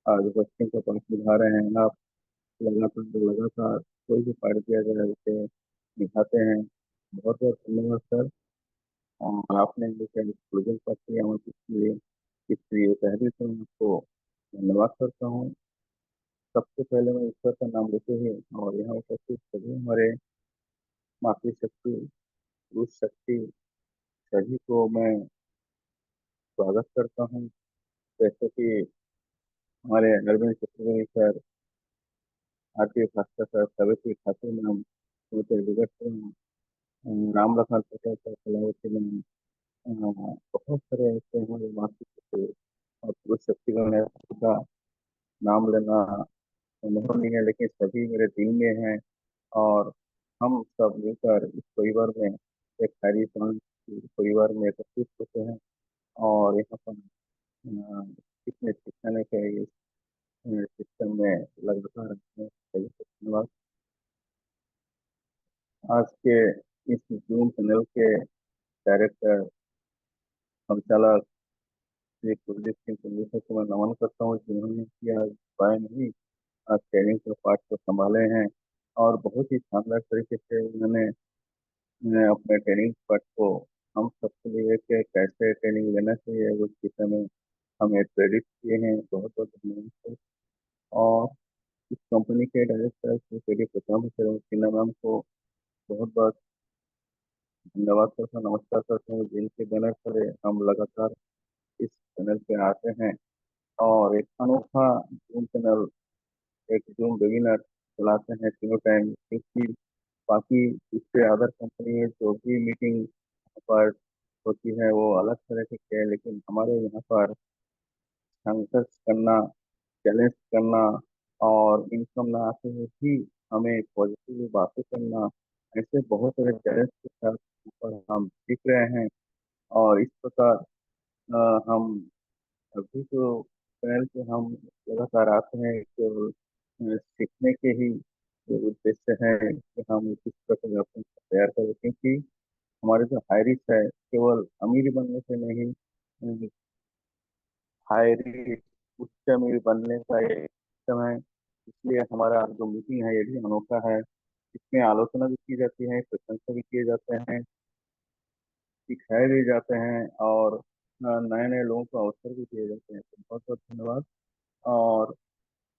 आज बच्चों का पास निभा रहे हैं। आप लगातार लगातार कोई भी पार्ट दिया जाए उसे निभाते हैं। बहुत बहुत धन्यवाद सर। और आपने जैसे एक्सक्लूजन पार्ट किया हमारे लिए, इसलिए पहले तो मैं आपको धन्यवाद करता हूँ। सबसे पहले मैं ईश्वर का नाम लेते हुए और यहाँ उपस्थित सभी हमारे मातृ शक्ति, पुरुष शक्ति, सभी को मैं स्वागत करता हूँ। जैसे कि हमारे Arvind Chaturvedi sir, Aarti Bhaskar sir, Kavitri Thakur ma'am, Sumitra Dubey sir, Ram Lakhan Patel sir, Kalavati ma'am, बहुत सारे ऐसे हमारे मातृ और पुरुष शक्तिगण है, उनका नाम लेना संभव नहीं है, लेकिन सभी मेरे दिल में हैं। और हम सब मिलकर इस परिवार में एक खैरियत परिवार में एकत्रित होते हैं और यहाँ पर सीखने सिखाने के इस सिस्टम में लगातार अपने सही से धन्यवाद। आज के इस जूम चैनल के डायरेक्टर संचालक श्री कुलदीप सिंह कुलदीप को मैं नमन करता हूँ, जिन्होंने कि आज स्वयं ही ट्रेनिंग के पार्ट को संभाले हैं और बहुत ही शानदार तरीके से उन्होंने अपने ट्रेनिंग पार्ट को हम सबके लिए कि कैसे ट्रेनिंग लेना चाहिए उस विषय में हमें प्रेरित किए हैं। बहुत बहुत धन्यवाद सर। और इस कंपनी के डायरेक्टर श्री के D Pratap sir Sinha ma'am को बहुत बहुत धन्यवाद करता हूँ, नमस्कार करता हूँ, जिनके बैनर पर हम लगातार इस चैनल पे आते हैं और एक अनोखा जूम चैनल, एक जूम वेबिनार चलाते हैं तीनों टाइम। क्योंकि बाकी इससे अदर कंपनी है जो भी मीटिंग पर होती है वो अलग तरह की है, लेकिन हमारे यहाँ पर संघर्ष करना, चैलेंज करना और इनकम ना आते हुए भी हमें पॉजिटिव बातें करना, ऐसे बहुत सारे चैलेंज के साथ यहाँ पर हम सीख रहे हैं। और इस प्रकार हम अभी तो चैनल पे हम लगातार आते हैं केवल सीखने के ही जो उद्देश्य है कि हम किस प्रकार अपने को तैयार करें। क्योंकि हमारे जो हायरिस है केवल अमीर बनने से नहीं, हायरिस उच्च अमीर बनने का एक समय, इसलिए हमारा जो मीटिंग है ये भी अनोखा है। इसमें आलोचना भी की जाती है, प्रशंसा भी किए जाते हैं, सिखाए भी जाते हैं और नए नए लोगों को अवसर भी दिए जाते हैं। तो बहुत बहुत धन्यवाद। और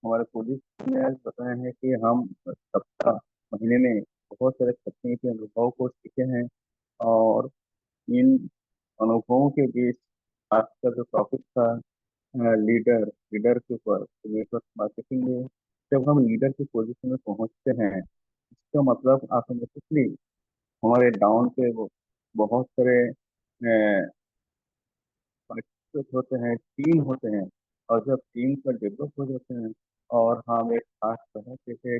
हमारे पुलिस ने आज बताया है कि हम सप्ताह महीने में बहुत सारे तकनीकी अनुभव को सीखे हैं और इन अनुभवों के बीच आज का जो टॉपिक था लीडर लीडर के ऊपर, नेटवर्क मार्केटिंग में जब हम लीडर की पोजीशन में पहुंचते हैं, इसका मतलब ऑटोमेटिकली हमारे डाउन पे वो बहुत सारे पार्टिसिपेट होते हैं, टीम होते हैं। और जब टीम का डेवलप हो जाते हैं और हम एक खास तरह से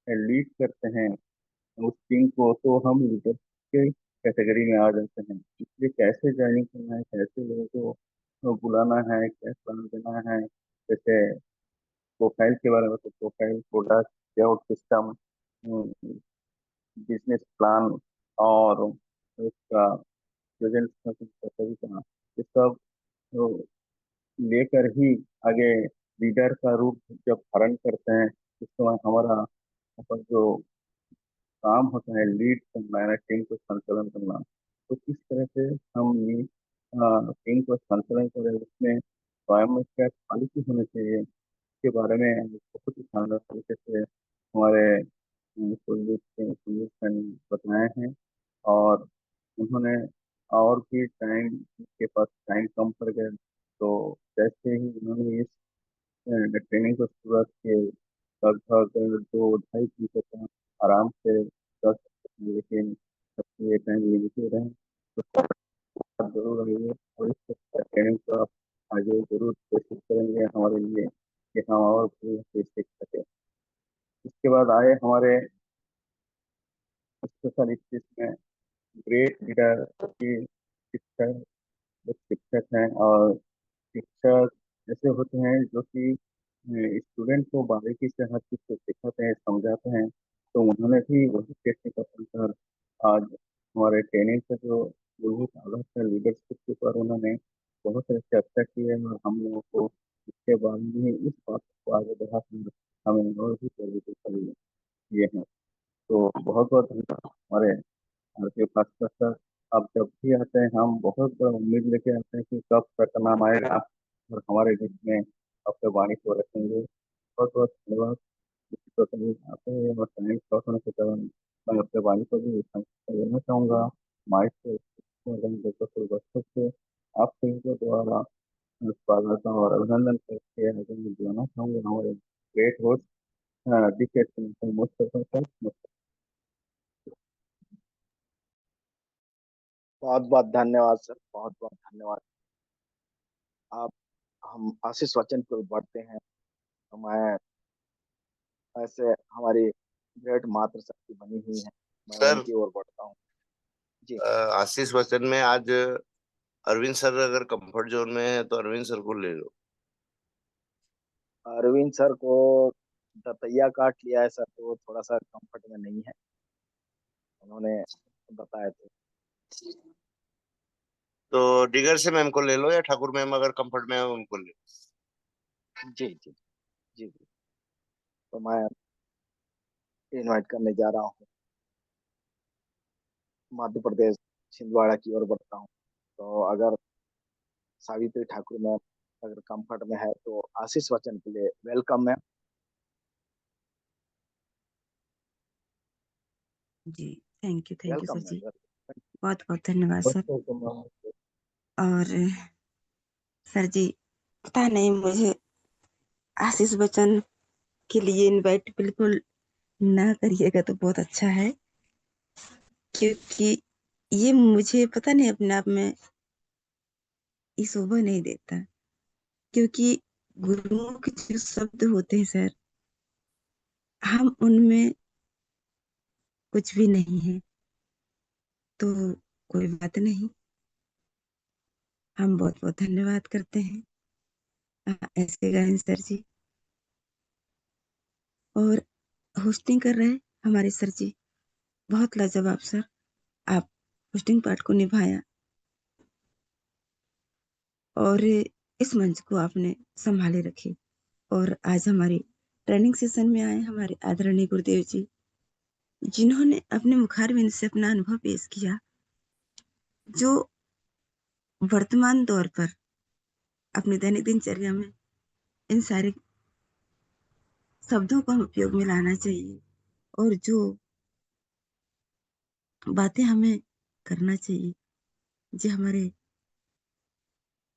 लीड करते हैं उस टीम को, तो हम लीडर के कैटेगरी में आ जाते हैं। इसलिए कैसे ज्वाइनिंग करना है, कैसे लोगों को बुलाना है, क्या प्लान देना है, जैसे प्रोफाइल के बारे में, तो profile, product, layout system, business plan और उसका प्रेजेंटेशन का तरीका, ये सब तो लेकर ही आगे लीडर का रूप जब धारण करते हैं, उस समय हमारा यहाँ पर जो काम होता है लीड करना है, टीम को संचालन करना, तो किस तरह से हम टीम को संचालन करें, उसमें स्वयं में क्या क्वालिटी होनी चाहिए, इसके बारे में बहुत ही शानदार तरीके से हमारे कुलदीप सर ने बताए हैं। और उन्होंने और भी टाइम, के पास टाइम कम पड़ गया, तो जैसे ही उन्होंने इस ट्रेनिंग को शुरुआत किए, लगभग 2 ढाई घंटे तक आराम से कर सकते हैं, लेकिन सबके ये टाइम लिमिटेड है। तो आप जरूर आइए और इस ट्रेनिंग को आप आगे जरूर कोशिश करेंगे हमारे लिए कि हम और भी अच्छे सीख सकें। इसके बाद आए हमारे स्पेशलिस्ट में ग्रेट लीडर की शिक्षक, शिक्षक हैं। और शिक्षक ऐसे होते हैं जो कि स्टूडेंट को बारीकी से हर चीज को सिखाते हैं, समझाते हैं। तो उन्होंने भी वही टेक्निक अपनाकर आज हमारे ट्रेनिंग का जो बहुत अलग था लीडरशिप के ऊपर उन्होंने बहुत सारी चर्चा की है और हम लोगों को इसके बारे में इस बात को आगे बढ़ाकर हमें और भी प्रेरित किए हैं। तो बहुत बहुत धन्यवाद हमारे भारतीय भास्कर सर। आप जब भी आते हैं हम बहुत बड़ा उम्मीद लेके आते हैं कि कब सर का नाम आएगा और हमारे बीच में आपके वाणी को रखेंगे। बहुत बहुत धन्यवाद। इसी को कभी आते हैं और टाइम शॉर्ट होने के कारण मैं अपने वाणी को भी संक्षिप्त लेना चाहूँगा। माइक से बच्चों से आप सभी को दोबारा स्वागत और अभिनंदन करके आगे मैं बताना चाहूंगा हमारे ग्रेट होस्ट दिखेश मुस्तफा सर। बहुत बहुत धन्यवाद सर, बहुत बहुत धन्यवाद। आप हम आशीष वचन की ओर बढ़ते हैं, तो मैं ऐसे हमारी ग्रेट मातृशक्ति बनी हुई है, मैं सर, उनकी ओर बढ़ता हूँ। जी। आशीष वचन में आज अरविंद सर अगर कंफर्ट जोन में है तो अरविंद सर को ले लो। अरविंद सर को दतैया काट लिया है सर, तो वो थोड़ा सा कंफर्ट में नहीं है, उन्होंने बताया थे। तो डिगर से मैम को ले लो, या ठाकुर मैम अगर कंफर्ट में है उनको ले लो। जी जी जी जी। तो मैं इनवाइट करने जा रहा हूँ, मध्य प्रदेश छिंदवाड़ा की ओर बढ़ता हूँ। तो अगर सावित्री ठाकुर मैम अगर कंफर्ट में है तो आशीष वचन के लिए वेलकम मैम। जी, thank you welcome sir ji. Ma'am. बहुत बहुत धन्यवाद सर। बच्चों को मैं और सर जी, पता नहीं मुझे आशीष बच्चन के लिए इनवाइट बिल्कुल ना करिएगा तो बहुत अच्छा है, क्योंकि ये मुझे पता नहीं अपने आप में ये शोभा नहीं देता, क्योंकि गुरुओं के जो शब्द होते हैं सर, हम उनमें कुछ भी नहीं है, तो कोई बात नहीं, हम बहुत बहुत धन्यवाद करते हैं ऐसे गायन सर जी। और होस्टिंग कर रहे हैं हमारे सर जी, बहुत लाजवाब सर, आप होस्टिंग पार्ट को निभाया और इस मंच को आपने संभाले रखे। और आज हमारी ट्रेनिंग सेशन में आए हमारे आदरणीय गुरुदेव जी, जिन्होंने अपने मुखारबिंद से अपना अनुभव पेश किया, जो वर्तमान दौर पर अपनी दैनिक दिनचर्या में इन सारे शब्दों को हम उपयोग में लाना चाहिए, और जो बातें हमें करना चाहिए जो हमारे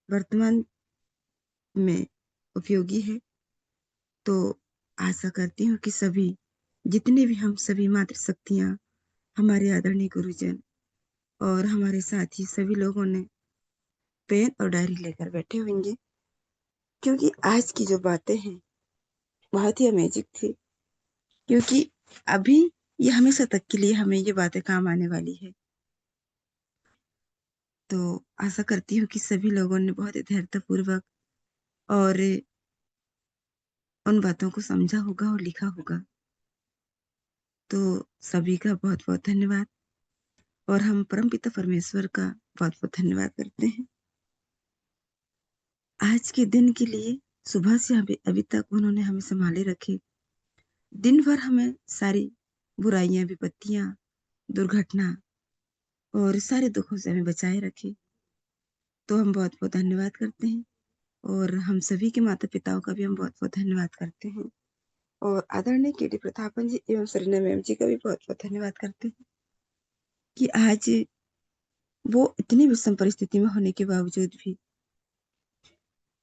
वर्तमान में उपयोगी है। तो आशा करती हूँ कि सभी, जितने भी हम सभी मातृशक्तियाँ, हमारे आदरणीय गुरुजन और हमारे साथी सभी लोगों ने पेन और डायरी लेकर बैठे होंगे, क्योंकि आज की जो बातें हैं बहुत ही अमेजिंग थी, क्योंकि अभी ये हमेशा तक के लिए हमें ये बातें काम आने वाली है। तो आशा करती हूँ कि सभी लोगों ने बहुत ही धैर्यपूर्वक और उन बातों को समझा होगा और लिखा होगा। तो सभी का बहुत बहुत धन्यवाद, और हम परमपिता परमेश्वर का बहुत बहुत धन्यवाद करते हैं आज के दिन के लिए। सुबह से अभी तक उन्होंने हमें संभाले रखे, दिन भर हमें सारी बुराइयां, विपत्तियां, दुर्घटना और सारे दुखों से हमें बचाए रखे। तो हम बहुत बहुत धन्यवाद करते हैं, और हम सभी के माता पिताओं का भी हम बहुत बहुत धन्यवाद करते हैं, और आदरणीय केडी प्रतापन जी एवं सरीना मैम जी का भी बहुत बहुत धन्यवाद करते हैं कि आज वो इतनी विषम परिस्थिति में होने के बावजूद भी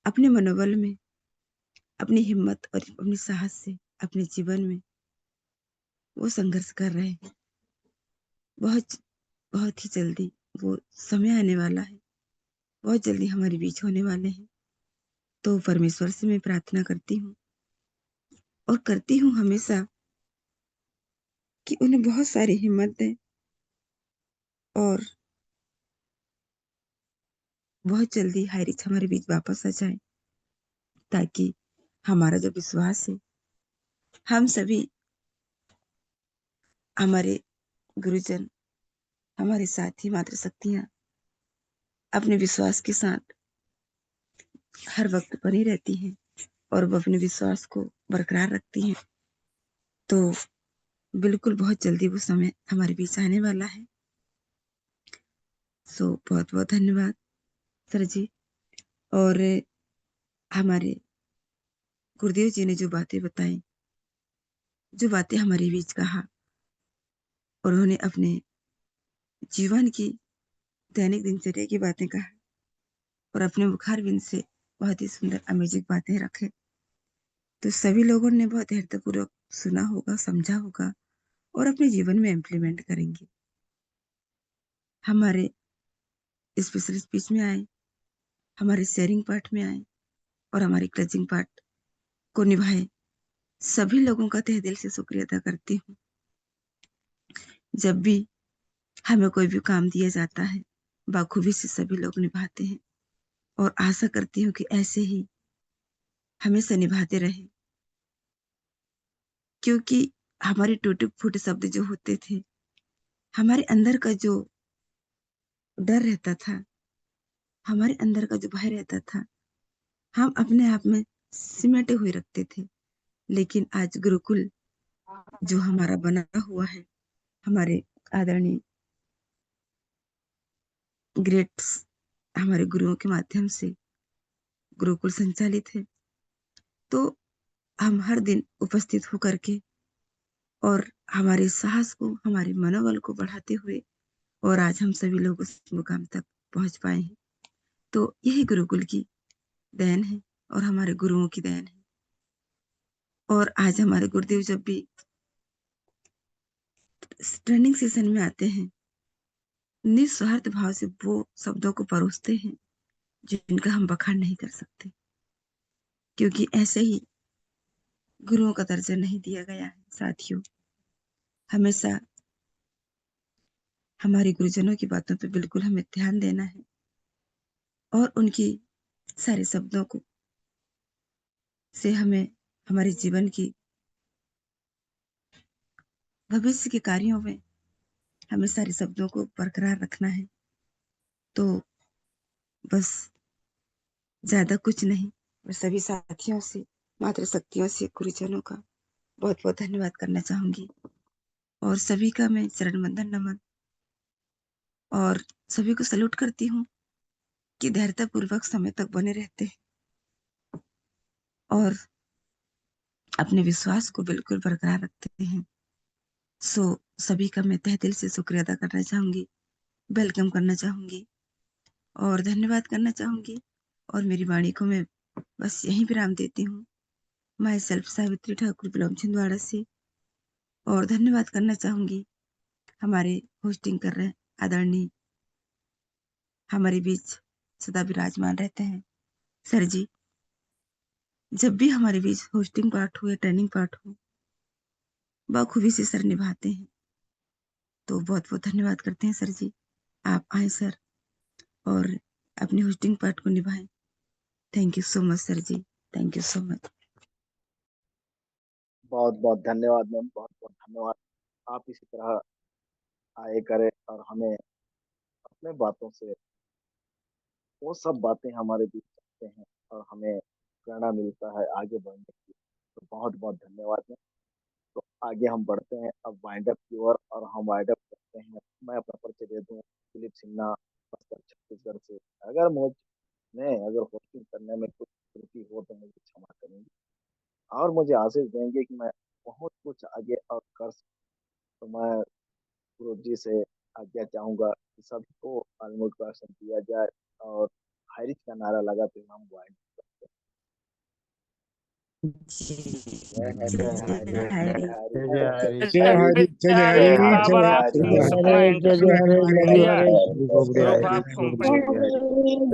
अपने मनोबल में, अपनी हिम्मत और अपनी साहस से अपने जीवन में वो संघर्ष कर रहे हैं। बहुत बहुत ही जल्दी वो समय आने वाला है, बहुत जल्दी हमारे बीच होने वाले हैं। तो परमेश्वर से मैं प्रार्थना करती हूँ और करती हूँ हमेशा कि उन्हें बहुत सारी हिम्मत दें, और बहुत जल्दी हाई रिच हमारे बीच वापस आ जाए, ताकि हमारा जो विश्वास है, हम सभी, हमारे गुरुजन, हमारे साथी मातृशक्तियाँ अपने विश्वास के साथ हर वक्त बनी रहती हैं, और वो अपने विश्वास को बरकरार रखती हैं। तो बिल्कुल बहुत जल्दी वो समय हमारे बीच आने वाला है। सो बहुत बहुत धन्यवाद सर जी। और हमारे गुरुदेव जी ने जो बातें बताई, जो बातें हमारे बीच कहा, और उन्होंने अपने जीवन की दैनिक दिनचर्या की बातें कहा, और अपने मुखारबिंद से बहुत ही सुंदर अमेजिंग बातें रखे। तो सभी लोगों ने बहुत धैर्यपूर्वक सुना होगा, समझा होगा और अपने जीवन में इम्प्लीमेंट करेंगे। हमारे स्पेशल स्पीच में आए, हमारे शेयरिंग पार्ट में आए और हमारे क्लचिंग पार्ट को निभाए। सभी लोगों का तहे दिल से शुक्रिया अदा करती हूँ। जब भी हमें कोई भी काम दिया जाता है, बाखूबी से सभी लोग निभाते हैं और आशा करती हूँ कि ऐसे ही हमेशा निभाते रहे, क्योंकि हमारे टूटे फूटे शब्द जो होते थे, हमारे अंदर का जो डर रहता था, हमारे अंदर का जो भय रहता था, हम अपने आप में सिमटे हुए रखते थे। लेकिन आज गुरुकुल जो हमारा बना हुआ है, हमारे आदरणीय ग्रेट्स हमारे गुरुओं के माध्यम से गुरुकुल संचालित है, तो हम हर दिन उपस्थित होकर के और हमारे साहस को, हमारे मनोबल को बढ़ाते हुए और आज हम सभी लोग उस मुकाम तक पहुंच पाए हैं। तो यही गुरुकुल की देन है और हमारे गुरुओं की देन है। और आज हमारे गुरुदेव जब भी ट्रेनिंग सेशन में आते हैं, निस्वार्थ भाव से वो शब्दों को परोसते हैं जिनका हम बखान नहीं कर सकते, क्योंकि ऐसे ही गुरुओं का दर्जा नहीं दिया गया है। साथियों, हमेशा हमारे गुरुजनों की बातों पे बिल्कुल हमें ध्यान देना है और उनकी सारे शब्दों को से हमें हमारे जीवन की भविष्य के कार्यों में हमें सारे शब्दों को बरकरार रखना है। तो बस ज्यादा कुछ नहीं, मैं सभी साथियों से, मातृशक्तियों से, गुरुजनों का बहुत बहुत धन्यवाद करना चाहूंगी और सभी का मैं चरण वंदन नमन और सभी को सल्यूट करती हूँ कि धैर्यतापूर्वक समय तक बने रहते हैं और अपने विश्वास को बिल्कुल बरकरार रखते हैं। सो सभी का मैं तहे दिल से शुक्रिया अदा करना चाहूंगी, वेलकम करना चाहूंगी और धन्यवाद करना चाहूंगी और मेरी वाणी को मैं बस यहीं विराम देती हूँ। My self Savitri Thakur belong Chhindwara से। और धन्यवाद करना चाहूंगी हमारे होस्टिंग कर रहे आदरणीय हमारे बीच सदा विराजमान रहते हैं सर जी। जब भी हमारे बीच होस्टिंग पार्ट हो या ट्रेनिंग पार्ट हो, बखूबी से सर निभाते हैं। तो बहुत बहुत धन्यवाद करते हैं सर जी, आप आए सर और अपनी होस्टिंग पार्ट को निभाएं। Thank you so much sir ji, thank you so much. बहुत बहुत धन्यवाद मैम, बहुत बहुत धन्यवाद। आप इसी तरह आए करें और हमें अपने बातों से वो सब बातें हमारे बीच रखते हैं और हमें प्रेरणा मिलता है आगे बढ़ने की। तो बहुत बहुत धन्यवाद मैम। तो आगे हम बढ़ते हैं अब वाइंड अप की ओर और हम वाइंड अप करते हैं। मैं अपना परिचय दे दूं, दिलीप सिन्हा, बस्तर छत्तीसगढ़ से। अगर अगर होस्टिंग करने में कुछ त्रुटि हो तो मुझे क्षमा करेंगे और मुझे आशीष देंगे कि मैं बहुत कुछ आगे और कर सकूं। तो मैं गुरु जी से आज्ञा चाहूंगा कि सभी को अनुमोदन दिया जाए और हारिज का नारा लगाते हुए हम वाइंड करते हैं। जय हरि, जय हरि, जय हरि जय हरि जय जय बराबर हरि आप जय सबका हरि इंटरनेट बढ़िया ग्रुप आप जय कंप्लीट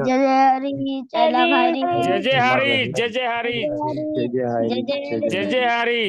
हरि चला भाई जय जय हरि जय जय हरि जय जय जय जय हरि